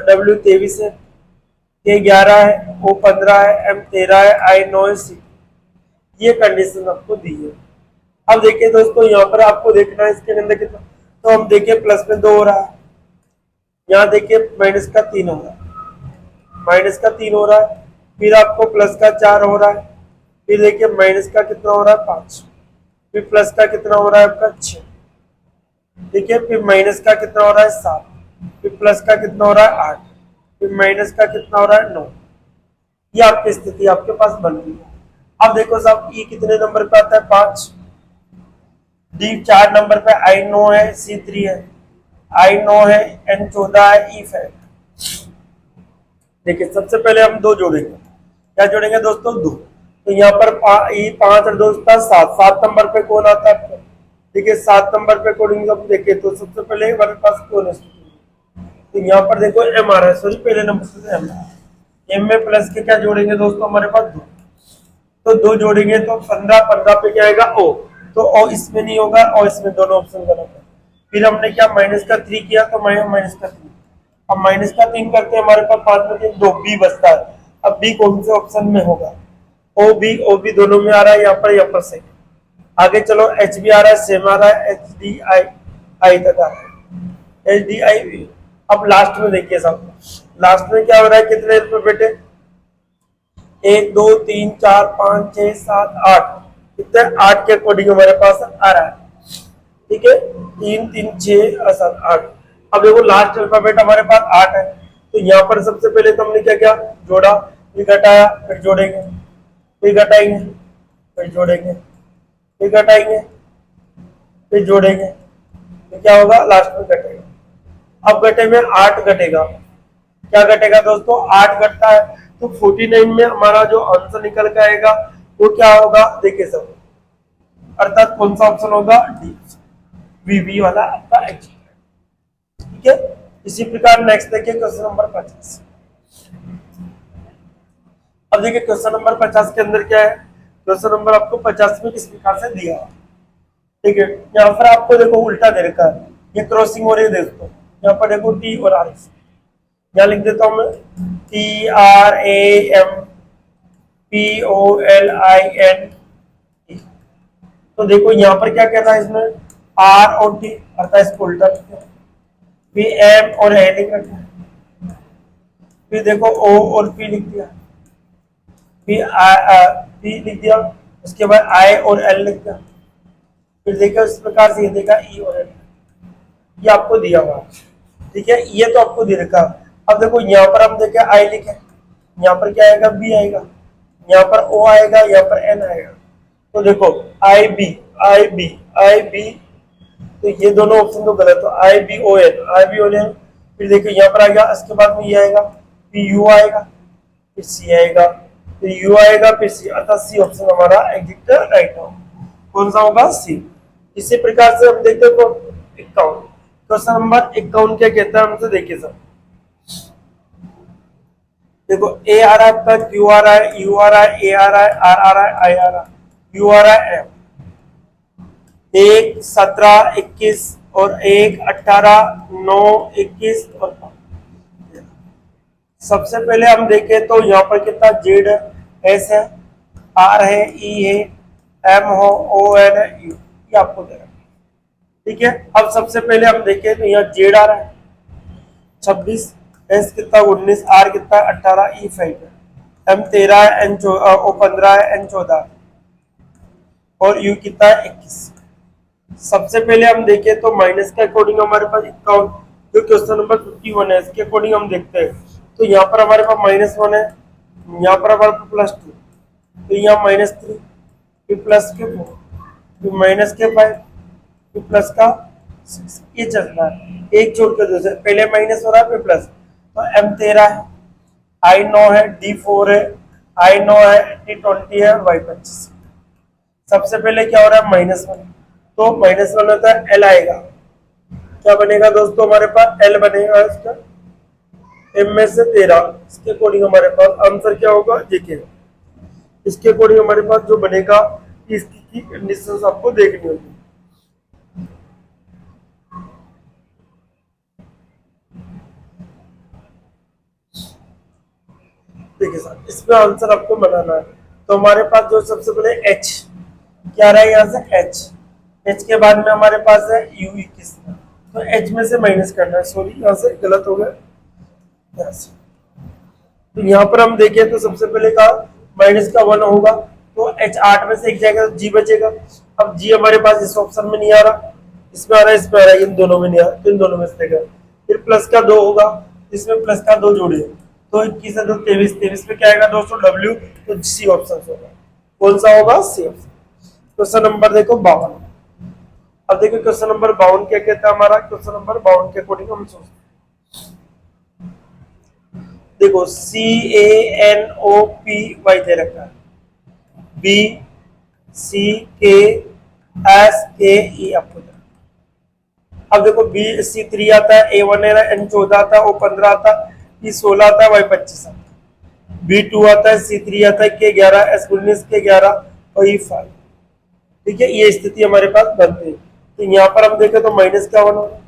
W 23 है, K 11 है, O 15 है, M 13 है, I 9 है, C। ये कंडीशन आपको दी है। अब देखिए दोस्तों यहाँ पर आपको देखना है इसके अंदर कितना, तो हम देखिए प्लस में 2 हो रहा है, यहाँ देखिए माइनस का 3 हो रहा है, माइनस का 3 हो रहा है, फिर आपको प्लस का 4 हो रहा है, फिर देखिए माइनस का कितना हो रहा है 5, फिर प्लस का कितना हो रहा है आपका 6, ठीक है, फिर माइनस का कितना हो रहा है 7, फिर प्लस का कितना हो रहा है 8, फिर माइनस का कितना हो रहा है 9। ये आपकी स्थिति आपके पास बन गई है। अब देखो साहब ई कितने नंबर पे आता है 5, डी 4 नंबर पे, आई 9 है, सी 3 है, आई 9 है, एन 14 है, ई 5। देखिए सबसे पहले हम 2 जोड़ेंगे, क्या जोड़ेंगे दोस्तों 2, तो यहाँ पर ई 5 और 2 7, 7 नंबर पे कौन आता है, देखिए 7 नंबर पे कोडिंग अब देखिए तो सबसे पहले हमारे पास कौन है, तो यहाँ पर देखो एम आ रहा है, सॉरी पहले नंबर से एम में प्लस के क्या जोड़ेंगे दोस्तों हमारे पास 2, तो 2 जोड़ेंगे तो 15, 15 पे क्या आएगा ओ, तो ओ इसमें नहीं होगा, और इसमें दोनों ऑप्शन गलत है। फिर हमने क्या माइनस का 3 किया, तो माइनस का 3, अब माइनस का 3 करते हैं हमारे पास 5 में 3 2 बी बचता है। अब बी कौन से ऑप्शन में होगा, ओ बी दोनों में आ रहा है, यहाँ पर से आगे चलो एच बी आ रहा है, सेम आ रहा है, एच डी आई आई तक आ रहा है, एच डी आई। अब लास्ट में देखिए साहब, लास्ट में क्या हो रहा है, कितने अल्फाबेट, 1 2 3 4 5 6 7 8, कितने 8 के अकॉर्डिंग हमारे पास आ रहा है, ठीक है, 3 3 6 7 8। अब देखो लास्ट अल्फाबेट हमारे पास 8 है, तो यहाँ पर सबसे पहले तो हमने क्या किया, जोड़ा, फिर घटाया, फिर जोड़ेंगे, फिर घटाएंगे, फिर जोड़ेंगे, फिर घटाएंगे, फिर जोड़ेंगे, तो क्या होगा लास्ट में घटेगा। अब घटे में 8 घटेगा, क्या घटेगा दोस्तों 8 घटता है, तो 49 में हमारा जो आंसर निकल के आएगा वो क्या होगा, देखिए सब, अर्थात कौन सा ऑप्शन होगा, डी वीबी वाला आपका एच, ठीक है। इसी प्रकार नेक्स्ट देखिए क्वेश्चन नंबर 50। अब देखिए क्वेश्चन नंबर 50 के अंदर क्या है, क्वेश्चन नंबर आपको 50 में किस प्रकार से दिया, ठीक है। यहाँ पर आपको देखो उल्टा दे रखा है, ये क्रॉसिंग हो रही है दोस्तों, यहाँ पर देखो टी और आर, यहाँ लिख देता हूं मैं TRAMPOLIN। तो देखो यहाँ पर क्या कह रहा है, इसमें आर और टी, अर्थात इसको उल्टा लिख दिया, फिर एम और ए लिख रखा है, फिर देखो ओ और पी लिख दिया, फिर पी लिख दिया, उसके बाद आई और एल लिख दिया, फिर देखो इस प्रकार से ये देखा ई और एल, ये आपको दिया हुआ, ठीक है, ये तो आपको दे रखा। अब देखो यहाँ पर हम देखें आई लिखे, यहाँ पर क्या आएगा बी आएगा, यहाँ पर ओ आएगा, यहाँ पर एन आएगा, तो देखो I B I B I B, तो ये दोनों ऑप्शन तो गलत हो, I B O N, I B O N. फिर देखो यहाँ पर आ गया, इसके बाद में ये आएगा, फिर यू आएगा, फिर सी आएगा, फिर यू आएगा, फिर सी, अर्थात सी ऑप्शन हमारा एग्जैक्ट राइट हो, कौन सा होगा सी। इसी प्रकार से हम देखते हैं 51, क्वेश्चन नंबर 51 क्या कहता है हमसे, देखिए सर, देखो ए आ रहा है आपका, क्यू आ रहा है, यू आ रहा है, ए आ रहा है, आर आ रहा है, आई आ रहा है, यू आ रहा है, एम 1 17 21 और 1 18 9 21 और 5। सबसे पहले हम देखें तो यहाँ पर कितना जेड है, एस है, आर है, ई है, एम हो, ओ एन है, यू, ये आपको दे रहा है। ठीक है, अब सबसे पहले हम देखें तो यहाँ जेड आ रहा है 26, एस कितना 19, आर कितना 18, ई 5 है, एम 13 है, एन ओ 15 है, एन 14 और यू कितना है 21। सबसे पहले हम देखें तो माइनस के अकॉर्डिंग हमारे पास इक्यावन, जो क्वेश्चन नंबर 51 है इसके अकॉर्डिंग हम देखते हैं तो यहाँ पर हमारे पास -1 है, यहाँ पर हमारे पास +2, तो यहाँ -3, फिर प्लस के 4, फिर माइनस के 5, फिर प्लस का 6, ये चल रहा है एक छोड़ के दूसरे, पहले माइनस हो रहा है फिर प्लस। तो M 13 है, I 9 है, D 4 है, I 9 है, T 20 है, Y 25। सबसे पहले क्या हो रहा है -1, तो -1 होता है L आएगा, क्या बनेगा दोस्तों हमारे पास L बनेगा इसका M में से 13, इसके अकॉर्डिंग हमारे पास आंसर क्या होगा देखिए, इसके अकॉर्डिंग हमारे पास जो बनेगा इसकी कंडीशंस आपको देखनी होगी। देखिए सर, इसमें आंसर आपको बनाना है तो हमारे पास जो सबसे पहले H क्या रहा है, यहाँ से H के बाद में हमारे पास है U 21, तो H में से माइनस करना है, सॉरी यहाँ से गलत हो गया, यहाँ से। तो यहाँ पर हम देखें तो सबसे पहले का माइनस का 1 होगा, तो H 8 में से एक जाएगा तो G बचेगा। अब G हमारे पास इस ऑप्शन में नहीं आ रहा, इसमें आ रहा है, इसमें आ रहा है, इन दोनों में नहीं आ रहा, तो इन दोनों में से देगा। फिर प्लस का 2 होगा, इसमें प्लस का 2 जोड़िए, तो 21 है तो 23, 23 में क्या आएगा दोस्तों W, तो सी ऑप्शन होगा। कौन सा होगा, सी ऑप्शन। क्वेश्चन नंबर देखो 52। अब देखो क्वेश्चन नंबर 52 क्या कहता है हमारा, क्वेश्चन नंबर 52 के अकॉर्डिंग हम सोचते देखो CANOPY दे रखा है, BCKSKE आपको दे। अब देखो BC3 आता है, A1 है, N14 आता है, O15 आता है, E16 आता है, Y25 आता है, B2 आता है, C3 आता है, K11, S19, K11 और E5। ठीक है, ये स्थिति हमारे पास बनती है। तो यहाँ पर हम देखें तो माइनस का 1 हो रहा है,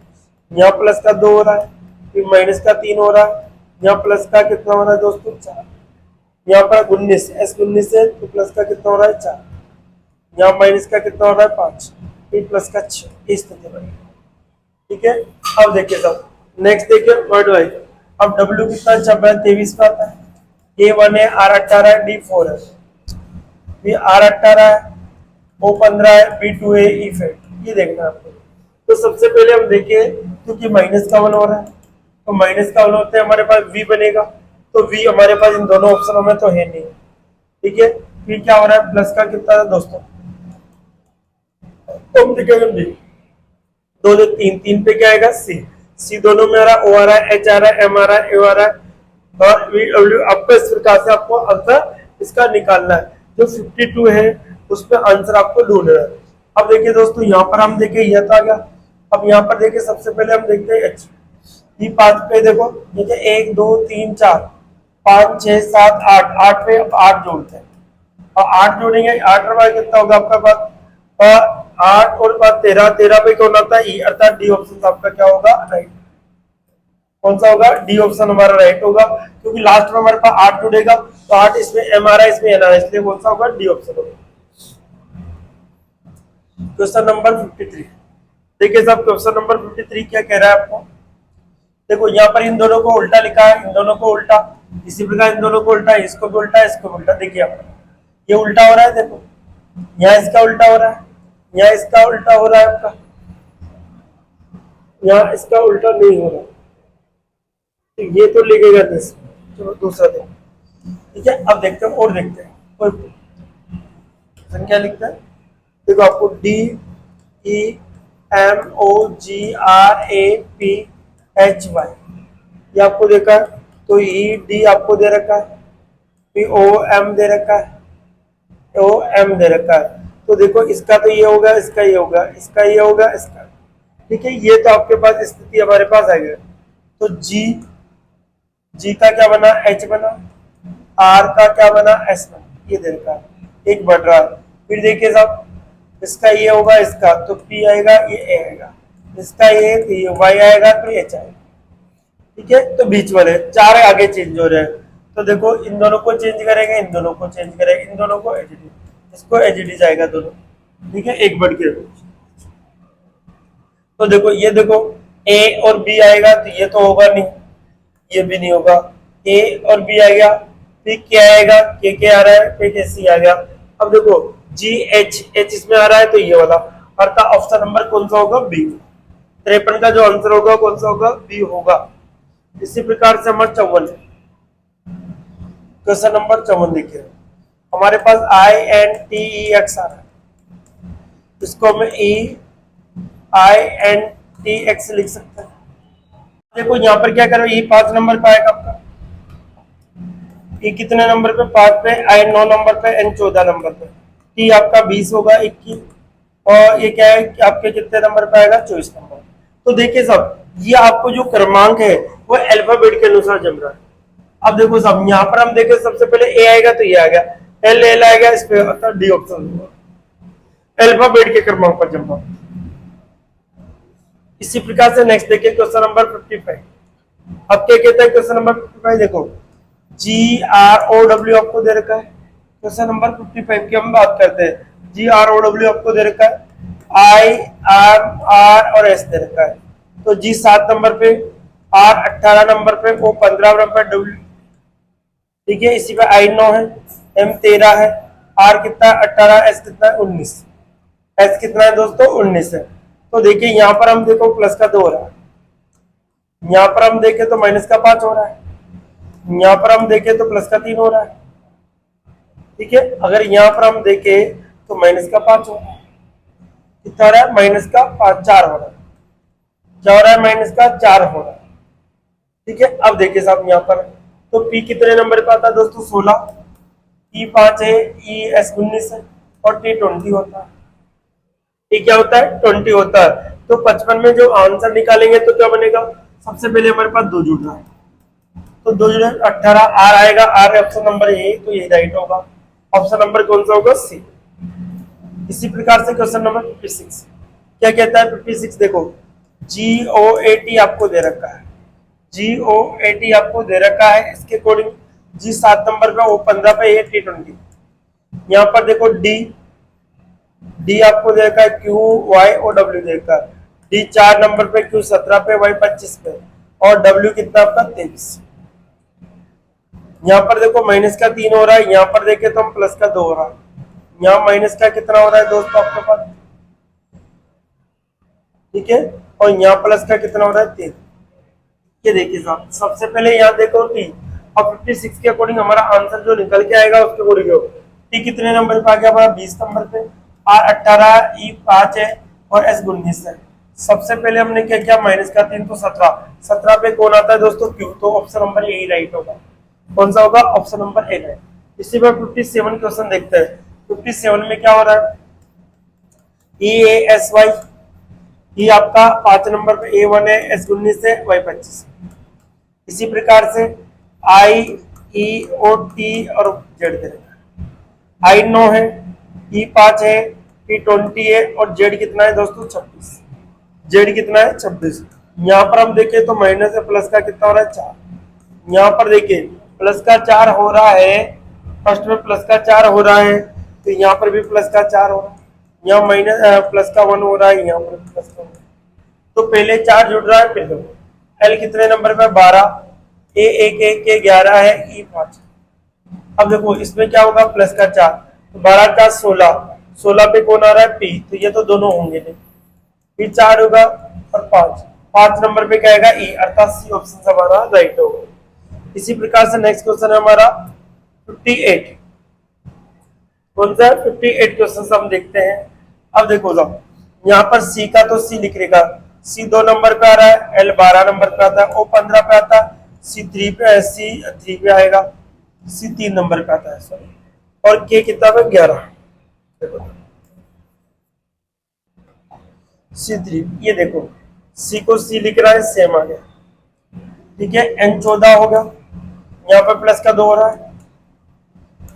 यहाँ प्लस का 2 हो रहा है, फिर माइनस का 3 हो रहा है, यहाँ प्लस का कितना हो रहा है दोस्तों 4, यहाँ पर 19, S19 है तो प्लस का कितना हो रहा है 4, यहाँ माइनस का कितना हो रहा है 5, फिर प्लस का 6, इस स्थिति बनेगी। ठीक है, अब देखिए सब नेक्स्ट देखिए वर्ड वाइज। अब W कितना 23 का आता है, A1 है, R18 है, D4 है, फिर R18 है, O15 है, B2 है, E5, ये देखना है आपको। तो सबसे पहले हम देखें क्योंकि माइनस का 1 हो रहा है तो माइनस का 1 होते हैं हमारे पास V बनेगा, तो V हमारे पास इन दोनों ऑप्शनों में तो है नहीं। ठीक है, फिर क्या हो रहा है प्लस का कितना है दोस्तों, तो हम देखेंगे 2 2 3 3 पे क्या आएगा C दोनों में आ रहा है, O आ रहा है, H आ रहा है, M आ रहा है, A आ रहा है और W। आपको इस प्रकार से आपको आंसर इसका निकालना है, जो 52 है उसमें आंसर आपको ढूंढना है। अब देखिए दोस्तों यहाँ पर हम देखें यह तो आ गया। अब यहाँ पर देखिए सबसे पहले हम देखते हैं H, ये 5 पे देखो देखिए 1 2 3 4 5 6 7 8, 8 पे अब 8 जोड़ते हैं और 8 जोड़ेंगे, 8 रुपये कितना होगा आपका पास, 8 और 13, 13 पे कौन आता है E, अर्थात डी ऑप्शन आपका क्या होगा राइट। कौन सा होगा, डी ऑप्शन हमारा राइट होगा, क्योंकि लास्ट में हमारे पास 8 जुड़ेगा तो 8 इसमें M आ रहा है, इसमें N आ रहा है, इसलिए कौन सा होगा, डी ऑप्शन होगा। क्वेश्चन नंबर 53 देखिए साहब, क्वेश्चन नंबर 53 क्या कह रहा है आपको, देखो यहाँ पर इन दोनों को उल्टा लिखा है, इन दोनों को उल्टा, इसी प्रकार इन दोनों को उल्टा, इसको भी उल्टा, इसको भी उल्टा। देखिए यहाँ पर ये उल्टा हो रहा है, देखो यहाँ इसका उल्टा हो रहा है, यहाँ इसका उल्टा हो रहा है आपका, यहाँ इसका उल्टा नहीं हो रहा, तो ये तो लिखेगा नहीं। चलो दूसरा देखो। ठीक है, अब देखते हैं और देखते हैं कोई संख्या लिखता है, देखो आपको DEMOGRAPHY ये आपको देखा है, तो ED आपको दे रखा है, POM दे रखा है, OM दे रखा है, तो देखो इसका तो ये होगा, इसका ये होगा, इसका ये होगा, इसका। ठीक है, ये तो आपके पास स्थिति हमारे पास आ गई। तो G का क्या बना, H बना, R का क्या बना, S बना, ये दे रखा है, एक बढ़ रहा है। फिर देखिए साहब इसका ये होगा, इसका तो P आएगा, ये A आएगा, इसका ये तो ये y आएगा तो एच आएगा। ठीक है, तो बीच वाले चार आगे चेंज हो रहे हैं, तो देखो इन दोनों को चेंज करेंगे, इन दोनों को चेंज करेंगे, इन दोनों को एचडी, इसको एचडी जाएगा दोनों। ठीक है, एक बढ़ के। तो देखो ये देखो ए और बी आएगा तो ये तो होगा नहीं, ये भी नहीं होगा, ए और बी आ गया, फिर क्या आएगा, के आ रहा है, फिर के सी आ गया। अब देखो जी एच एच इसमें आ रहा है तो ये वाला, अर्थात ऑप्शन नंबर कौन सा होगा, बी। 53 का जो आंसर होगा कौन सा होगा, बी होगा। इसी प्रकार से हमारा 54 है, क्वेश्चन नंबर 54 देखिए, हमारे पास I N T E X आ रहा है, इसको हम E I N T X लिख सकते हैं। देखो यहाँ पर क्या करो, ई 5 नंबर पे आएगा आपका, ई कितने नंबर पे, 5 पे, आई 9 नंबर पे, एन 14 नंबर पे, टी आपका 20 होगा 21, और ये क्या है कि आपके कितने नंबर पे आएगा, 24 नंबर। तो देखिए सब ये आपको जो क्रमांक है वो अल्फाबेट के अनुसार जम रहा है। अब देखो सब यहाँ पर हम देखें, सबसे पहले ए आएगा तो ये आ गया, एल एल आएगा, इस पे डी ऑप्शन होगा, अल्फाबेट के क्रमांक पर जम रहा। इसी प्रकार से नेक्स्ट देखिए क्वेश्चन नंबर 55। अब क्या कहता है क्वेश्चन नंबर 55, देखो जी आर ओ डब्ल्यू आपको दे रखा है। क्वेश्चन नंबर 55 की हम बात करते हैं, जी आर ओ डब्ल्यू आपको दे रखा है, आई आर आर और एस दे रखा है। तो जी 7 नंबर पे, आर 18 नंबर पे, ओ 15 नंबर पे, डब्ल्यू, ठीक है, इसी पे आई 9 है, एम 13 है, आर कितना 18, एस कितना 19, एस कितना है दोस्तों 19 है। तो देखिए यहाँ पर हम देखो प्लस का 2 हो रहा है, यहाँ पर हम देखें तो माइनस का 5 हो रहा है, यहाँ पर हम देखें तो प्लस का 3 हो रहा है। ठीक है, अगर यहाँ पर हम देखें तो माइनस का 5 हो रहा है, कितना हो रहा है, माइनस का 5, 4 हो रहा है, क्या हो रहा है, माइनस का 4 हो रहा है। ठीक है, अब देखिए साहब यहाँ पर तो पी कितने नंबर पे आता है दोस्तों, 16, ई 5 है, ई एस 19 है, और टी 20 होता है। ये क्या होता है, 20 होता है। तो 55 में जो आंसर निकालेंगे तो क्या बनेगा, सबसे पहले हमारे पास 2 जुड़ रहा है, तो 2 जुड़े 18, आर आएगा, आर ऑप्शन नंबर ए, तो ये राइट होगा, ऑप्शन नंबर कौन सा होगा, सी। इसी प्रकार से क्वेश्चन नंबर 56 क्या कहता है, 56 देखो जी ओ ए टी आपको दे रखा है, जी ओ ए टी आपको दे रखा है, इसके अकॉर्डिंग जी 7 नंबर पे, ओ 15 पे, ए टी 20। यहाँ पर देखो डी, डी आपको देखा है, क्यू वाई और डब्ल्यू देखा है, डी 4 नंबर पे, क्यू 17 पे, वाई 25 पे, और डब्ल्यू कितना आपका 23। यहाँ पर देखो माइनस का 3 हो रहा है, यहाँ पर देखे तो हम प्लस का 2 हो रहा है, यहाँ माइनस का कितना हो रहा है दोस्तों आपके पास, ठीक है, और यहाँ प्लस का कितना हो रहा है 3। ये देखिए साहब सबसे पहले यहाँ देखो टी, अब 56 के अकॉर्डिंग हमारा आंसर जो निकल के आएगा उसके अकॉर्डिंग टी कितने नंबर पे आ गया हमारा, 20 नंबर पे, आर 18, ई 5 है, और एस 19 है। सबसे पहले हमने क्या किया, माइनस का 3 तो 17, 17 पे कौन आता है दोस्तों, क्यू, तो ऑप्शन नंबर ए राइट होगा, कौन सा होगा, ऑप्शन नंबर ए राइट। इसी में 57 क्वेश्चन देखते हैं, 57 में क्या हो रहा है, ई ए एस वाई, ई आपका 5 नंबर पे ए 1 है, एस 19 है, वाई 25। इसी प्रकार से आई ई ओ टी और जेड दे, आई 9 है, ई 5 है, टी 20 है, और जेड कितना है दोस्तों 26, जेड कितना है 26। यहाँ पर हम देखें तो माइनस है, प्लस का कितना हो रहा है 4, यहाँ पर देखिए प्लस का 4 हो रहा है, फर्स्ट में प्लस का 4 हो रहा है, तो यहाँ पर भी प्लस का 4 हो रहा है, यहाँ माइनस प्लस का 1 हो रहा है, यहाँ पर प्लस का 1। तो पहले 4 जुड़ रहा है, फिर दो, एल कितने नंबर पे 12, ए 1 1 के 11 है, ई 5। अब देखो इसमें क्या होगा, प्लस का 4, तो 12 का 16, 16 पे कौन आ रहा है पी, तो ये तो दोनों होंगे नहीं, फिर 4 होगा और 5, 5 नंबर पे क्या आएगा ई, अर्थात सी ऑप्शन हमारा राइट होगा। इसी प्रकार से नेक्स्ट क्वेश्चन है हमारा 58, कौन सा 58 क्वेश्चन हम देखते हैं। अब देखो साहब यहाँ पर सी का तो सी लिख लेगा, सी 2 नंबर पे आ रहा है, एल 12 नंबर पे आता है, ओ 15 पे आता है, सी 3 पे, सी 3 पे आएगा, सी 3 नंबर पे आता है सॉरी, और के कितना पे 11, सी 3, ये देखो सी को सी लिख रहा है, सेम आ गया, ठीक है, एन 14 हो गया, यहाँ पर प्लस का 2 हो रहा है,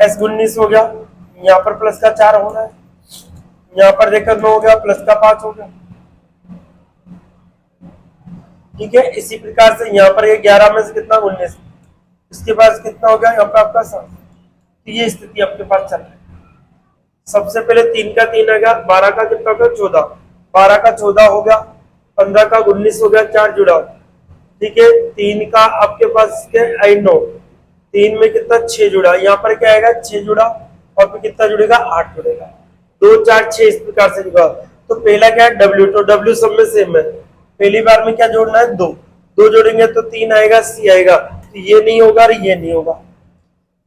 एस 19 हो गया, यहाँ पर प्लस का 4 हो रहा है, यहाँ पर देखकर 9 हो गया, प्लस का 5 हो गया, ठीक है। इसी प्रकार से यहाँ पर ये 11 में से कितना 19, इसके पास कितना हो गया यहाँ पर आपका 7। तो ये स्थिति आपके पास चल रही है। सबसे पहले 3 का 3 आ गया, 12 का कितना हो गया 14, 12 का 14 हो गया, 15 का 19 हो गया, 4 जुड़ा। ठीक है, 3 का आपके पास क्या 9, 3 में कितना 6 जुड़ा, यहाँ पर क्या आएगा 6 जुड़ा, और फिर कितना जुड़ेगा 8 जुड़ेगा, 2 4 6 इस प्रकार से जुड़ा। तो पहला क्या है W, तो W सब में सेम है, पहली बार में क्या जोड़ना है 2, 2 जोड़ेंगे तो 3 आएगा, C आएगा, तो ये नहीं होगा और ये नहीं होगा,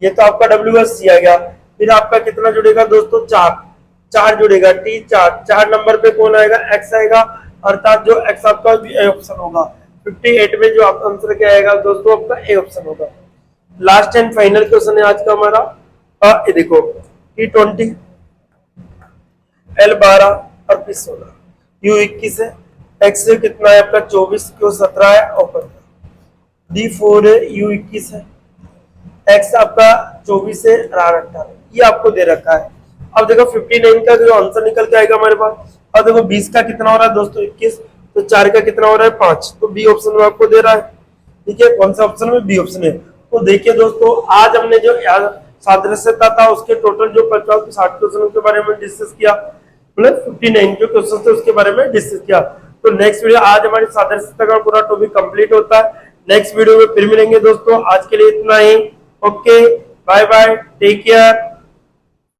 ये तो आपका W और C आ गया। फिर आपका कितना जुड़ेगा दोस्तों 4, 4 जुड़ेगा, T 4, 4 नंबर पे कौन आएगा X आएगा, अर्थात जो X आपका ए ऑप्शन होगा। 58 में जो आपका आंसर क्या आएगा दोस्तों आपका ए ऑप्शन होगा। लास्ट एंड फाइनल क्वेश्चन है आज का हमारा, ये देखो T20, L12 और P16, U21 है, X कितना है आपका 24, Q17 है, ओपन D4 है, U21 है, X आपका 24 है, R 18, ये आपको दे रखा है। अब देखो 59 का जो आंसर निकल के आएगा हमारे पास, अब देखो 20 का कितना हो रहा है दोस्तों 21, तो 4 का कितना हो रहा है 5, तो बी ऑप्शन में आपको दे रहा है। ठीक है, कौन सा ऑप्शन में, बी ऑप्शन है। तो देखिए दोस्तों, आज हमने जो सादृश्यता था उसके टोटल जो 50 से 60 क्वेश्चन के बारे में डिस्कस किया, मतलब 59 जो क्वेश्चन थे उसके बारे में डिस्कस किया। तो नेक्स्ट वीडियो, आज हमारी सादृश्यता का पूरा टॉपिक कंप्लीट होता है। नेक्स्ट वीडियो में फिर मिलेंगे दोस्तों, आज के लिए इतना ही। Okay, bye bye, take care.